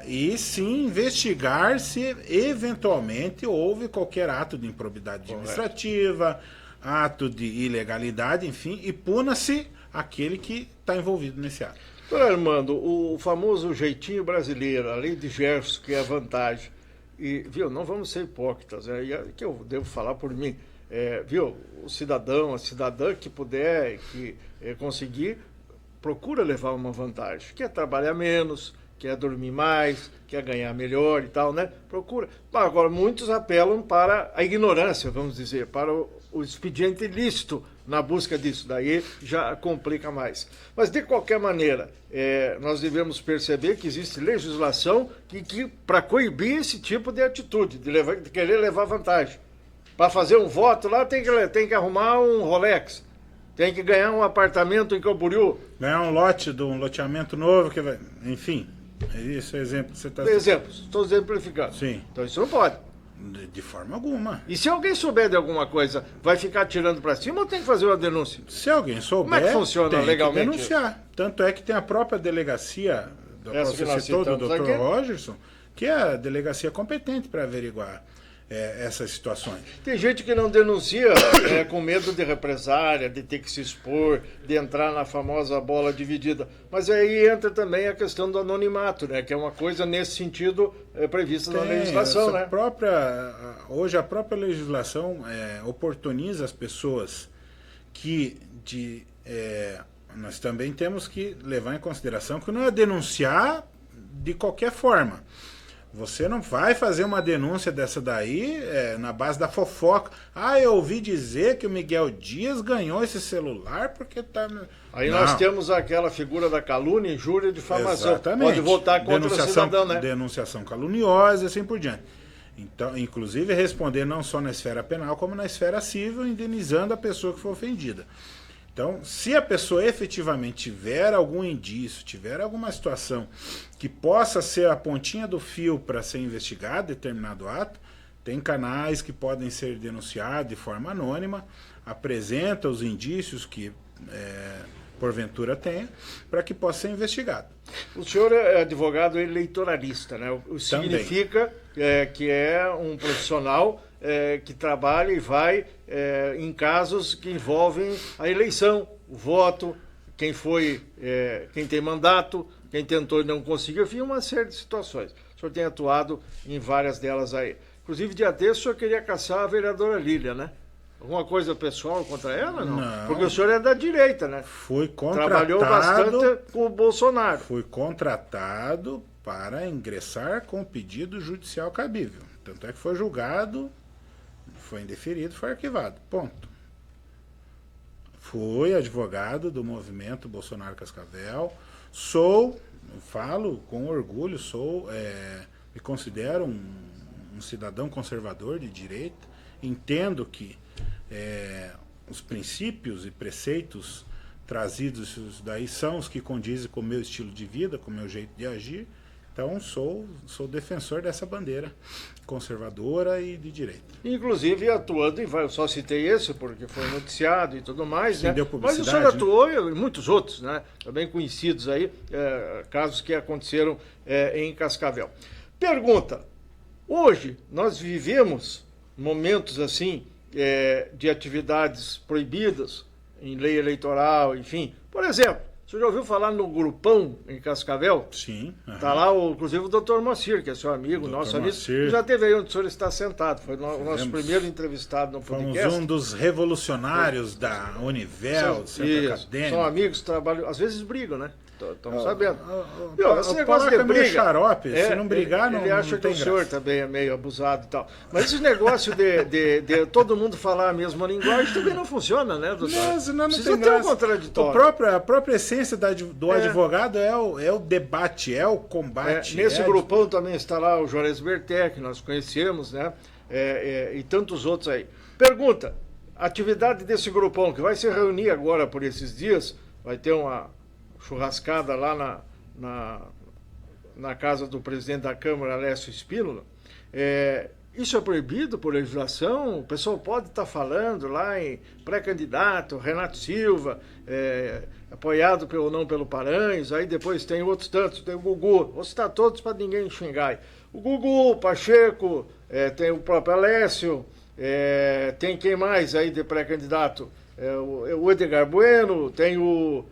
e sim investigar se eventualmente houve qualquer ato de improbidade administrativa, ato de ilegalidade, enfim, e puna-se aquele que está envolvido nesse ato. Doutor Armando, o famoso jeitinho brasileiro, a lei de Gerson, que é a vantagem, e, viu, não vamos ser hipócritas, que eu devo falar por mim. Viu, o cidadão, a cidadã que puder, que conseguir, procura levar uma vantagem. Quer trabalhar menos, quer dormir mais, quer ganhar melhor e tal, né? Procura. Agora, muitos apelam para a ignorância, vamos dizer, para o expediente ilícito na busca disso. Daí já complica mais. Mas, de qualquer maneira, nós devemos perceber que existe legislação que para coibir esse tipo de atitude, de querer levar vantagem. Para fazer um voto lá tem que arrumar um Rolex, tem que ganhar um apartamento em Camboriú. Ganhar um loteamento novo, que vai, enfim, esse é o exemplo que você está... Exemplos, estou exemplificando. Sim. Então isso não pode. De forma alguma. E se alguém souber de alguma coisa, vai ficar tirando para cima ou tem que fazer uma denúncia? Se alguém souber, como é que funciona tem legalmente? Que denunciar. Tanto é que tem a própria delegacia, da qual você citou, do Dr. Rogerson, que é a delegacia competente para averiguar essas situações. Tem gente que não denuncia com medo de represária, de ter que se expor, de entrar na famosa bola dividida. Mas aí entra também a questão do anonimato, né? Que é uma coisa nesse sentido prevista na legislação, né? Hoje a própria legislação oportuniza as pessoas que nós também temos que levar em consideração que não é denunciar de qualquer forma. Você não vai fazer uma denúncia dessa daí na base da fofoca. Eu ouvi dizer que o Miguel Dias ganhou esse celular porque tá... Aí nós temos aquela figura da calúnia, injúria e difamação. Exatamente. Pode votar contra o cidadão, né? Denunciação caluniosa e assim por diante. Então, inclusive, responder não só na esfera penal, como na esfera civil, indenizando a pessoa que foi ofendida. Então, se a pessoa efetivamente tiver algum indício, tiver alguma situação que possa ser a pontinha do fio para ser investigado determinado ato, tem canais que podem ser denunciados de forma anônima, apresenta os indícios que porventura tenha, para que possa ser investigado. O senhor é advogado eleitoralista, né? O significa que é um profissional que trabalha e vai em casos que envolvem a eleição, o voto, quem tem mandato, quem tentou e não conseguiu, enfim, uma série de situações. O senhor tem atuado em várias delas aí. Inclusive, dia desse, o senhor queria caçar a vereadora Lília, né? Alguma coisa pessoal contra ela, não? Porque o senhor é da direita, né? Fui contratado... Trabalhou bastante com o Bolsonaro. Fui contratado para ingressar com pedido judicial cabível. Tanto é que foi julgado, foi indeferido, foi arquivado. Ponto. Fui advogado do movimento Bolsonaro Cascavel. Falo com orgulho, me considero um cidadão conservador de direita. Entendo que os princípios e preceitos trazidos daí são os que condizem com o meu estilo de vida, com o meu jeito de agir. Então, sou defensor dessa bandeira conservadora e de direita. Inclusive atuando eu só citei esse porque foi noticiado e tudo mais, né? Mas o senhor atuou em muitos outros, né? Também conhecidos aí, casos que aconteceram em Cascavel. Pergunta, hoje nós vivemos momentos assim de atividades proibidas em lei eleitoral, enfim. Por exemplo, o senhor já ouviu falar no Grupão em Cascavel? Sim. Está lá, inclusive, o doutor Moacir, que é seu amigo, nosso amigo. Já teve aí onde o senhor está sentado. Foi o nosso primeiro entrevistado no podcast. Fomos um dos revolucionários da Univel, do Centro Acadêmico. São amigos, trabalham, às vezes brigam, né? Estamos sabendo. Esse negócio de briga, xarope, se não brigar, ele acha não tem que o senhor também é meio abusado e tal. Mas esse negócio de todo mundo falar a mesma linguagem também não funciona, né, doutor? Não Precisa tem ter um graça. contraditório. A própria essência do advogado é o debate, é o combate. Nesse grupão também está lá o Juarez Berté, que nós conhecemos, né? E tantos outros aí. Pergunta, atividade desse grupão, que vai se reunir agora por esses dias, vai ter uma churrascada lá na casa do presidente da Câmara, Alessio Spínola. Isso é proibido por legislação? O pessoal pode estar falando lá em pré-candidato, Renato Silva, apoiado ou não pelo Paranhos, aí depois tem outros tantos, tem o Gugu, vou citar todos para ninguém xingar aí. O Gugu, o Pacheco, tem o próprio Alessio, tem quem mais aí de pré-candidato? O Edgar Bueno, tem o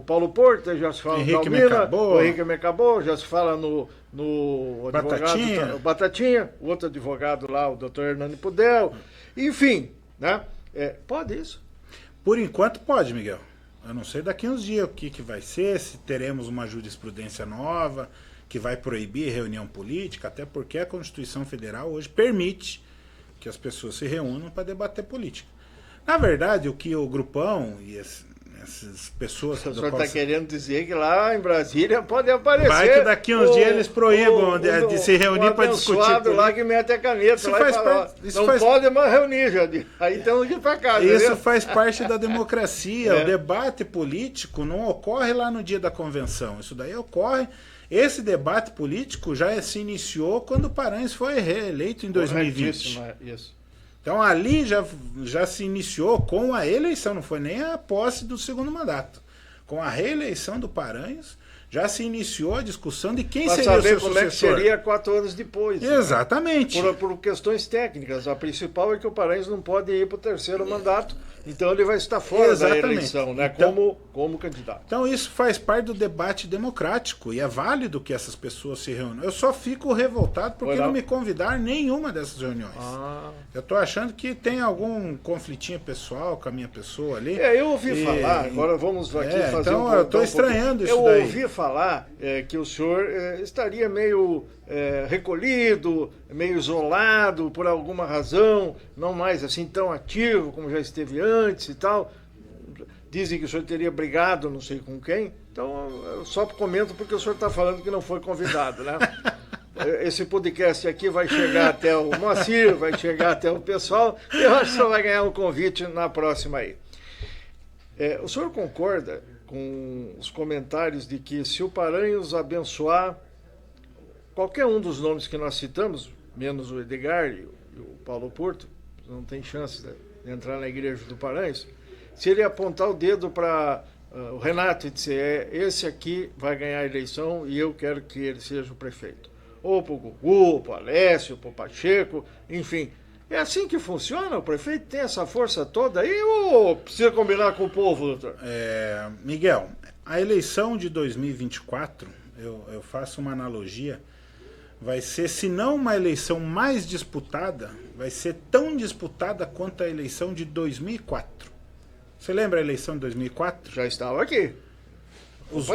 Paulo Porto, já se fala no Dalmina, o Henrique Mecabô, já se fala no advogado Batatinha, o outro advogado lá, o doutor Hernani Pudel, enfim, né? Pode isso? Por enquanto pode, Miguel. Eu não sei daqui uns dias o que vai ser, se teremos uma jurisprudência nova que vai proibir reunião política, até porque a Constituição Federal hoje permite que as pessoas se reúnam para debater política. Na verdade, o que o grupão e essas pessoas... O senhor está querendo dizer que lá em Brasília pode aparecer... Vai que daqui uns dias eles proíbam de se reunir para discutir política. Lá que mete a caneta isso lá faz e fala, não pode mais reunir, já. Aí temos que ir para casa. Isso faz parte da democracia. O debate político não ocorre lá no dia da convenção. Isso daí ocorre... Esse debate político já se iniciou quando o Paranhos foi reeleito em 2020. Isso. Então ali já se iniciou com a eleição, não foi nem a posse do segundo mandato. Com a reeleição do Paranhos, já se iniciou a discussão de quem seria o seu sucessor. Como é que seria 4 anos depois. Exatamente. Né? Por questões técnicas. A principal é que o Paranhos não pode ir para o terceiro mandato, então ele vai estar fora da eleição, né? Então, como candidato. Então isso faz parte do debate democrático e é válido que essas pessoas se reúnam. Eu só fico revoltado porque não me convidaram nenhuma dessas reuniões. Eu estou achando que tem algum conflitinho pessoal com a minha pessoa ali. Eu ouvi falar, agora vamos aqui fazer então eu estou estranhando isso daí. Eu ouvi falar que o senhor estaria meio recolhido, meio isolado por alguma razão, não mais assim tão ativo como já esteve antes e tal. Dizem que o senhor teria brigado não sei com quem, então eu só comento porque o senhor está falando que não foi convidado, né? Esse podcast aqui vai chegar até o Moacir, vai chegar até o pessoal, e eu acho que o senhor vai ganhar um convite na próxima aí. O senhor concorda com os comentários de que se o Paranhos abençoar qualquer um dos nomes que nós citamos, menos o Edgar e o Paulo Porto, não tem chance de entrar na igreja do Paranhos, se ele apontar o dedo para o Renato e dizer, esse aqui vai ganhar a eleição e eu quero que ele seja o prefeito. Ou para o Gugu, para o Alessio, para o Pacheco, enfim. É assim que funciona? O prefeito tem essa força toda aí ou precisa combinar com o povo, doutor? Miguel, a eleição de 2024, eu faço uma analogia, vai ser, se não uma eleição mais disputada, vai ser tão disputada quanto a eleição de 2004. Você lembra a eleição de 2004? Já estava aqui. Os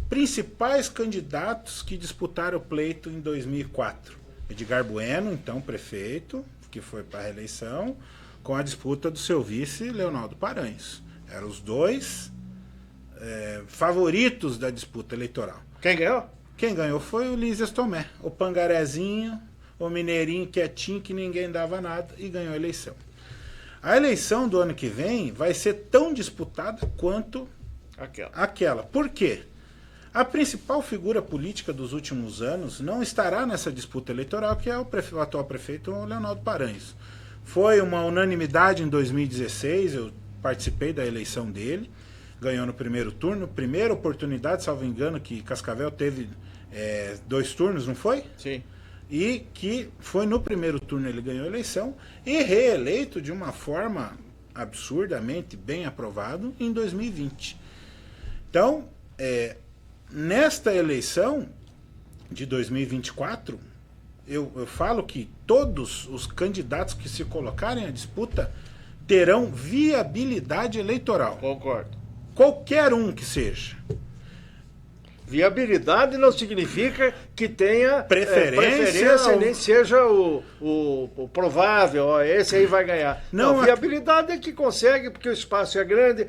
principais candidatos que disputaram o pleito em 2004. Edgar Bueno, então prefeito, que foi para a reeleição, com a disputa do seu vice, Leonardo Paranhos. Eram os dois favoritos da disputa eleitoral. Quem ganhou? Quem ganhou foi o Lísias Tomé, o pangarezinho, o mineirinho quietinho que ninguém dava nada e ganhou a eleição. A eleição do ano que vem vai ser tão disputada quanto aquela. Por quê? A principal figura política dos últimos anos não estará nessa disputa eleitoral, que é o atual prefeito Leonardo Paranhos. Foi uma unanimidade em 2016, eu participei da eleição dele, ganhou no primeiro turno, primeira oportunidade, salvo engano, que Cascavel teve 2 turnos, não foi? Sim. E que foi no primeiro turno ele ganhou a eleição e reeleito de uma forma absurdamente bem aprovado em 2020. Então, nesta eleição de 2024, eu falo que todos os candidatos que se colocarem à disputa terão viabilidade eleitoral. Concordo. Qualquer um que seja. Viabilidade não significa que tenha preferência ou... nem seja o provável, ó, esse aí vai ganhar. Não, viabilidade é que consegue, porque o espaço é grande,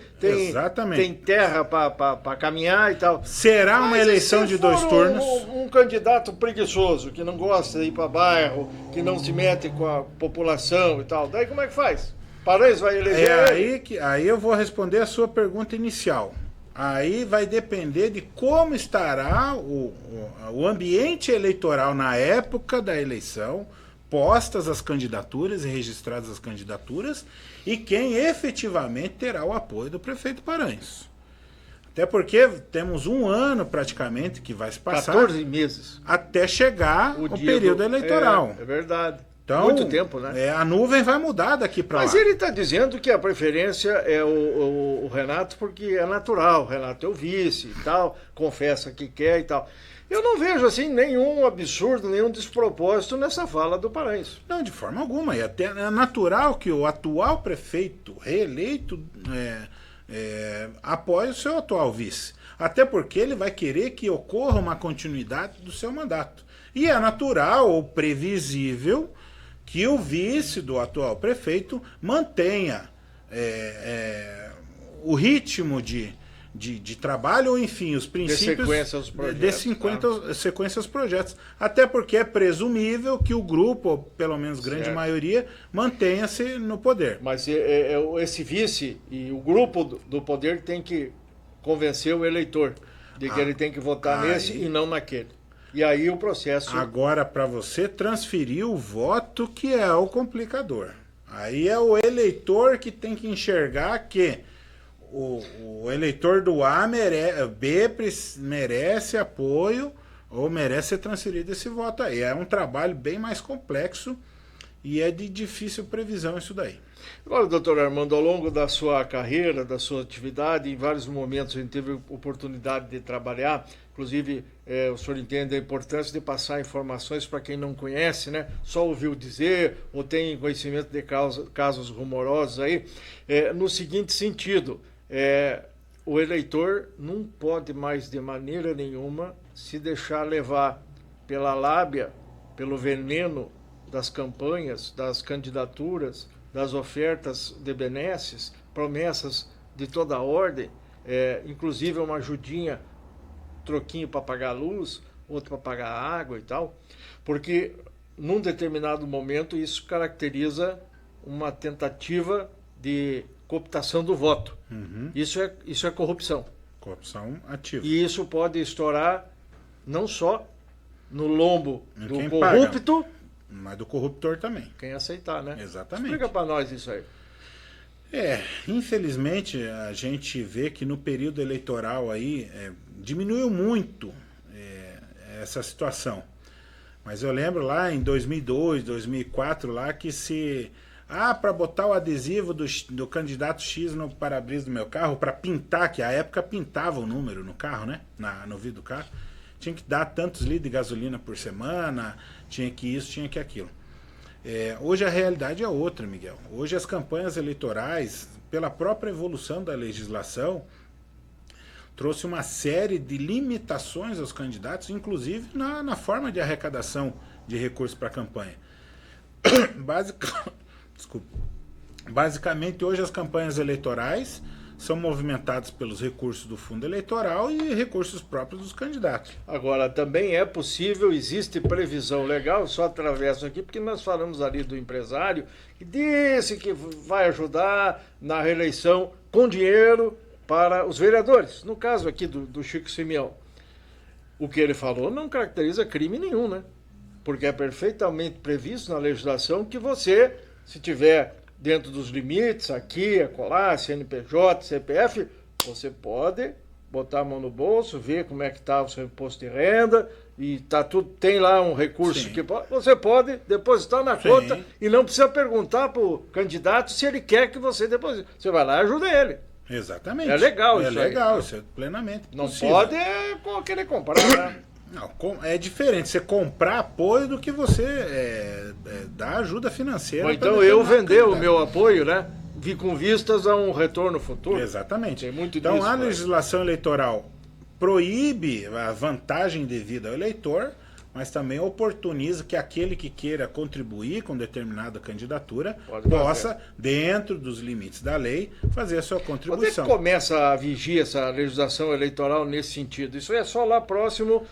tem terra para caminhar e tal. Será uma eleição de 2 turnos? Um candidato preguiçoso, que não gosta de ir para bairro, que não se mete com a população e tal, daí como é que faz? Paranhos vai eleger aí eu vou responder a sua pergunta inicial. Aí vai depender de como estará o ambiente eleitoral na época da eleição, postas as candidaturas e registradas as candidaturas, e quem efetivamente terá o apoio do prefeito Paranhos. Até porque temos 1 ano praticamente que vai se passar. 14 meses. Até chegar o período eleitoral. É verdade. Então, muito tempo, né? A nuvem vai mudar daqui para lá. Mas ele está dizendo que a preferência é o Renato porque é natural. O Renato é o vice e tal, confessa que quer e tal. Eu não vejo assim nenhum absurdo, nenhum despropósito nessa fala do Paranhos. Não, de forma alguma. E até é natural que o atual prefeito reeleito apoie o seu atual vice. Até porque ele vai querer que ocorra uma continuidade do seu mandato. E é natural ou previsível que o vice do atual prefeito mantenha o ritmo de trabalho, ou enfim, os princípios sequência aos projetos. Até porque é presumível que o grupo, ou pelo menos grande maioria, mantenha-se no poder. Mas esse vice e o grupo do poder tem que convencer o eleitor de que ele tem que votar nesse e não naquele. E aí o processo... Agora, para você transferir o voto, que é o complicador. Aí é o eleitor que tem que enxergar que o eleitor do B merece apoio ou merece ser transferido esse voto aí. É um trabalho bem mais complexo e é de difícil previsão isso daí. Agora, doutor Armando, ao longo da sua carreira, da sua atividade, em vários momentos a gente teve oportunidade de trabalhar, inclusive o senhor entende a importância de passar informações para quem não conhece, né? Só ouviu dizer ou tem conhecimento de casos rumorosos aí, no seguinte sentido, o eleitor não pode mais de maneira nenhuma se deixar levar pela lábia, pelo veneno das campanhas, das candidaturas, das ofertas de benesses, promessas de toda a ordem, inclusive uma ajudinha, troquinho para pagar a luz, outro para pagar a água e tal, porque num determinado momento isso caracteriza uma tentativa de cooptação do voto. Uhum. Isso é corrupção. Corrupção ativa. E isso pode estourar não só no lombo do corrupto, paga, mas do corruptor também. Quem aceitar, né? Exatamente. Explica para nós isso aí. Infelizmente a gente vê que no período eleitoral aí diminuiu muito essa situação. Mas eu lembro lá em 2002, 2004 lá que para botar o adesivo do candidato X no para-brisa do meu carro, para pintar, que a época pintava o número no carro, né? No vidro do carro, tinha que dar tantos litros de gasolina por semana, tinha que isso, tinha que aquilo. Hoje a realidade é outra, Miguel. Hoje as campanhas eleitorais, pela própria evolução da legislação, trouxe uma série de limitações aos candidatos, inclusive na forma de arrecadação de recursos para a campanha. Basicamente, hoje as campanhas eleitorais são movimentadas pelos recursos do fundo eleitoral e recursos próprios dos candidatos. Agora, também é possível, existe previsão legal, só atravesso aqui, porque nós falamos ali do empresário, que disse que vai ajudar na reeleição com dinheiro para os vereadores. No caso aqui do Chico Simeão, o que ele falou não caracteriza crime nenhum, né? Porque é perfeitamente previsto na legislação que você, se tiver dentro dos limites, aqui, acolá, CNPJ, CPF, você pode botar a mão no bolso, ver como é que está o seu imposto de renda, e tá tudo, tem lá um recurso. Sim. Que você pode depositar na Sim. conta e não precisa perguntar para o candidato se ele quer que você deposite. Você vai lá e ajuda ele. Exatamente. É legal isso. É legal, isso é plenamente não possível. Pode querer comprar, né? Não, é diferente você comprar apoio do que você dar ajuda financeira. Ou então eu vender o meu apoio, né? Com vistas a um retorno futuro. Exatamente. Tem muito então disso, a legislação eleitoral proíbe a vantagem devida ao eleitor, mas também oportuniza que aquele que queira contribuir com determinada candidatura possa, dentro dos limites da lei, fazer a sua contribuição. Quando é que começa a vigir essa legislação eleitoral nesse sentido? Isso é só lá próximo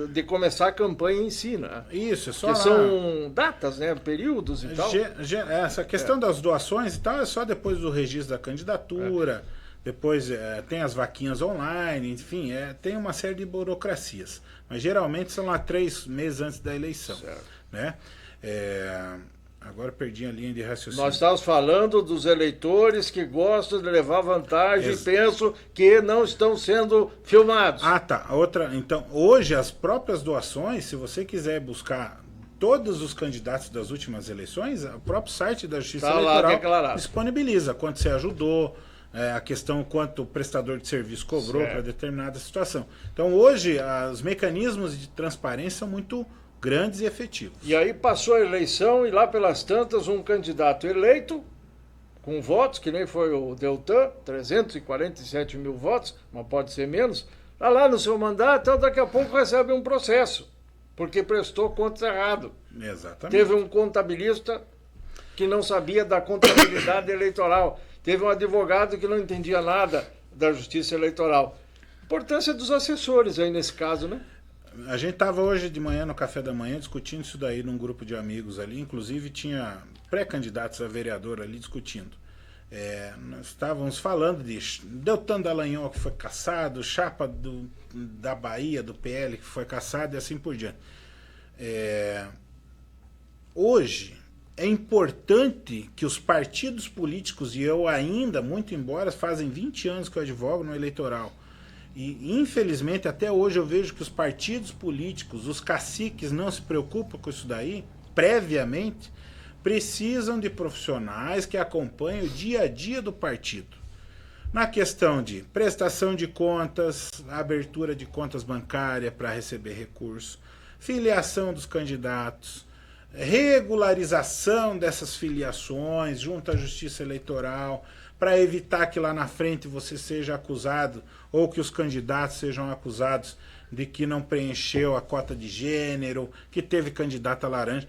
de começar a campanha em si, né? Isso, é só lá. São datas, né? Períodos e tal. Essa questão das doações e tal é só depois do registro da candidatura. Depois tem as vaquinhas online, enfim, tem uma série de burocracias. Mas geralmente são lá 3 meses antes da eleição. Né? Agora perdi a linha de raciocínio. Nós estávamos falando dos eleitores que gostam de levar vantagem e pensam que não estão sendo filmados. Ah, tá. Então, hoje as próprias doações, se você quiser buscar todos os candidatos das últimas eleições, o próprio site da Justiça Eleitoral disponibiliza quanto você ajudou, a questão quanto o prestador de serviço cobrou para determinada situação. Então hoje os mecanismos de transparência são muito grandes e efetivos. E aí passou a eleição e lá pelas tantas um candidato eleito com votos, que nem foi o Deltan, 347 mil votos, mas pode ser menos, está lá no seu mandato, então daqui a pouco recebe um processo, porque prestou conta errado. Exatamente. Teve um contabilista que não sabia da contabilidade eleitoral. Teve um advogado que não entendia nada da justiça eleitoral. Importância dos assessores aí nesse caso, né? A gente estava hoje de manhã, no café da manhã, discutindo isso daí num grupo de amigos ali. Inclusive tinha pré-candidatos a vereador ali discutindo. Nós estávamos falando de Deltan Dallagnol, que foi cassado, Chapa da Bahia, do PL, que foi cassado e assim por diante. Hoje é importante que os partidos políticos, e eu ainda, muito embora, fazem 20 anos que eu advogo no eleitoral, e infelizmente até hoje eu vejo que os partidos políticos, os caciques não se preocupam com isso daí, previamente, precisam de profissionais que acompanhem o dia a dia do partido. Na questão de prestação de contas, abertura de contas bancárias para receber recursos, filiação dos candidatos, regularização dessas filiações junto à Justiça Eleitoral, para evitar que lá na frente você seja acusado, ou que os candidatos sejam acusados de que não preencheu a cota de gênero, que teve candidata laranja.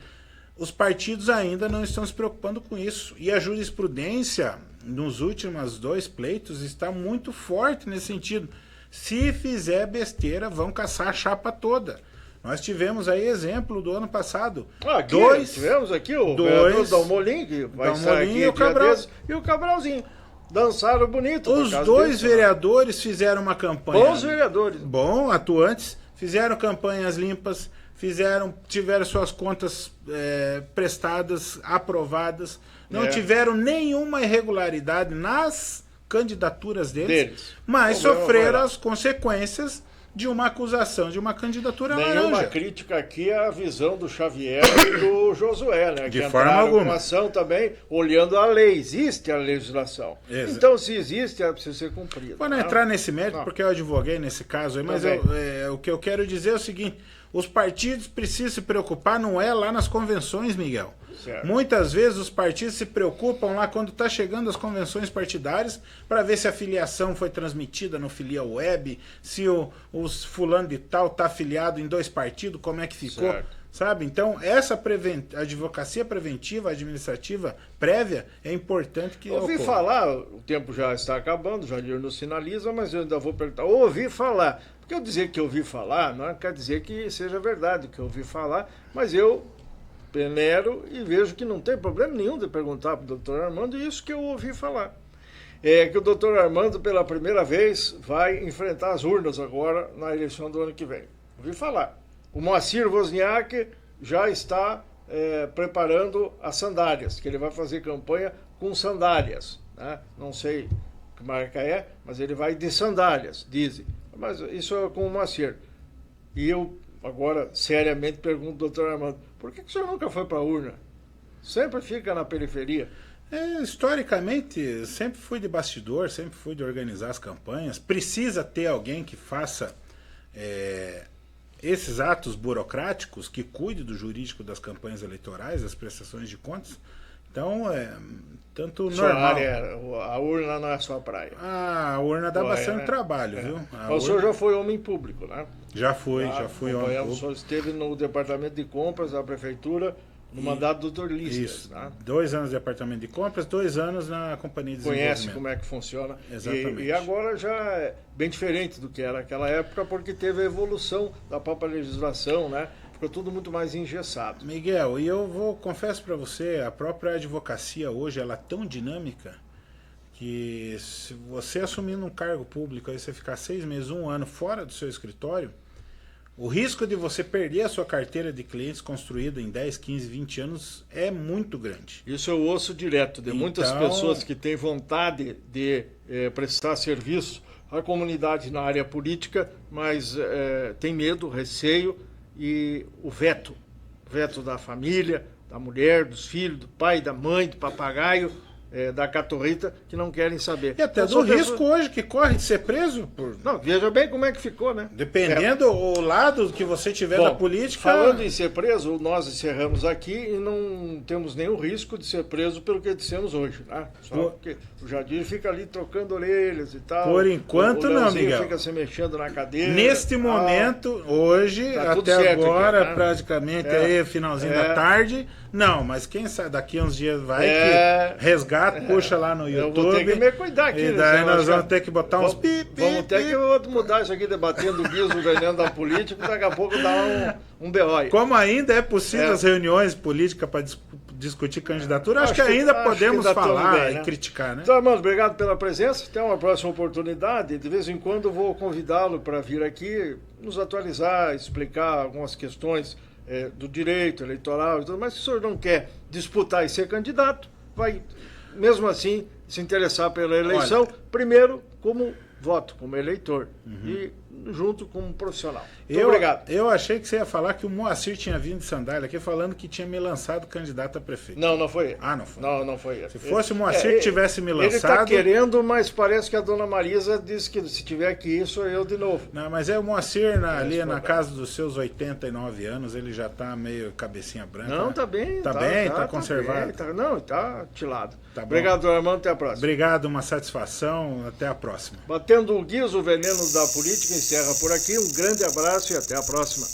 Os partidos ainda não estão se preocupando com isso. E a jurisprudência, nos últimos 2 pleitos, está muito forte nesse sentido. Se fizer besteira, vão caçar a chapa toda. Nós tivemos aí exemplo do ano passado. Tivemos aqui o vereador Dalmolin, que vai estar aqui e o Cabralzinho. Dançaram bonito. Os 2 vereadores fizeram uma campanha. Bons vereadores. Atuantes, fizeram campanhas limpas, tiveram suas contas prestadas, aprovadas, não tiveram nenhuma irregularidade nas candidaturas deles. Mas sofreram as consequências de uma acusação de uma candidatura laranja. Nenhuma crítica aqui à visão do Xavier e do Josué, né? De forma alguma. Com ação também olhando a lei. Existe a legislação. Então, se existe, ela precisa ser cumprida. Vou não entrar nesse mérito, porque eu advoguei nesse caso aí, mas o que eu quero dizer é o seguinte: os partidos precisam se preocupar, não é lá nas convenções, Miguel. Certo. Muitas vezes os partidos se preocupam lá quando está chegando as convenções partidárias para ver se a filiação foi transmitida no Filial Web, se os fulano de tal está afiliado em 2 partidos, como é que ficou, sabe? Então, essa advocacia preventiva, administrativa, prévia, é importante que ouvi falar, o tempo já está acabando, o Jair nos sinaliza, mas eu ainda vou perguntar, ouvi falar, porque eu dizer que eu ouvi falar, não quer dizer que seja verdade que eu ouvi falar, mas eu peneiro e vejo que não tem problema nenhum de perguntar para o doutor Armando isso que eu ouvi falar. É que o doutor Armando, pela primeira vez, vai enfrentar as urnas agora na eleição do ano que vem. Ouvi falar. O Moacir Wozniak já está preparando as sandálias, que ele vai fazer campanha com sandálias. Né? Não sei que marca é, mas ele vai de sandálias, dizem. Mas isso é com o Moacir. E eu agora, seriamente, pergunto ao doutor Armando, por que o senhor nunca foi para a urna? Sempre fica na periferia. Historicamente, sempre fui de bastidor, sempre fui de organizar as campanhas. Precisa ter alguém que faça esses atos burocráticos, que cuide do jurídico das campanhas eleitorais, das prestações de contas. Então, tanto Sua normal. área, a urna não é sua praia. A urna dá bastante trabalho, viu? O senhor já foi homem público, né? Já fui homem O senhor público. esteve no departamento de compras da prefeitura no mandato do Dr. Listas, Isso. né? 2 anos de departamento de compras, 2 anos na companhia de Conhece desenvolvimento. como é que funciona. Exatamente. E agora já é bem diferente do que era naquela época, porque teve a evolução da própria legislação, né? Ficou tudo muito mais engessado. Miguel, e confesso para você, a própria advocacia hoje ela é tão dinâmica que se você assumindo um cargo público, aí você ficar 6 meses, 1 ano fora do seu escritório, o risco de você perder a sua carteira de clientes construída em 10, 15, 20 anos é muito grande. Isso eu ouço direto de muitas Então- pessoas que têm vontade de prestar serviço à comunidade na área política, mas tem medo, receio e o veto da família, da mulher, dos filhos, do pai, da mãe, do papagaio, da catorrita, que não querem saber. E até Então, do são risco hoje que corre de ser preso por... Não, veja bem como é que ficou, né? Dependendo o lado que você tiver Bom, da política... Falando em ser preso, nós encerramos aqui e não temos nenhum risco de ser preso pelo que dissemos hoje, né? Só porque o Jadir fica ali trocando orelhas e tal. Por enquanto o não, Leozinho Miguel. fica se mexendo na cadeira. Neste momento, hoje, Tá tudo até certo agora, aqui, né? praticamente aí, finalzinho da tarde. Não, mas quem sabe daqui uns dias vai que resgata, puxa lá no Eu YouTube. vou ter que me cuidar aqui. E né? daí Senão nós vai vamos ficar- ter que botar uns Vamos ter que mudar isso aqui, debatendo o guiso, veneno da política, daqui a pouco dá um BO aí. Como ainda é possível as reuniões políticas para discutir candidatura, acho que ainda podemos que dá tudo falar bem, e né? criticar, né? Então, Armando, obrigado pela presença. Até uma próxima oportunidade. De vez em quando eu vou convidá-lo para vir aqui nos atualizar, explicar algumas questões do direito eleitoral e tudo, mas se o senhor não quer disputar e ser candidato, vai mesmo assim se interessar pela eleição, primeiro como voto, como eleitor, e junto como profissional. Muito obrigado. Eu achei que você ia falar que o Moacir tinha vindo de sandália aqui falando que tinha me lançado candidato a prefeito. Não, não foi ele. Ah, não foi. Não foi ele. Se fosse o Moacir que tivesse me Ele está lançado... querendo, mas parece que a dona Marisa disse que se tiver aqui, sou eu de novo. Não, mas o Moacir, ali na casa dos seus 89 anos, ele já tá meio cabecinha branca. Não, né? tá bem. Tá bem, tá conservado. Bem, não, tá atilado. Tá bom. Obrigado, Armando. Até a próxima. Obrigado, uma satisfação. Até a próxima. Batendo o guiso, o veneno da política encerra por aqui. Um grande abraço e até a próxima.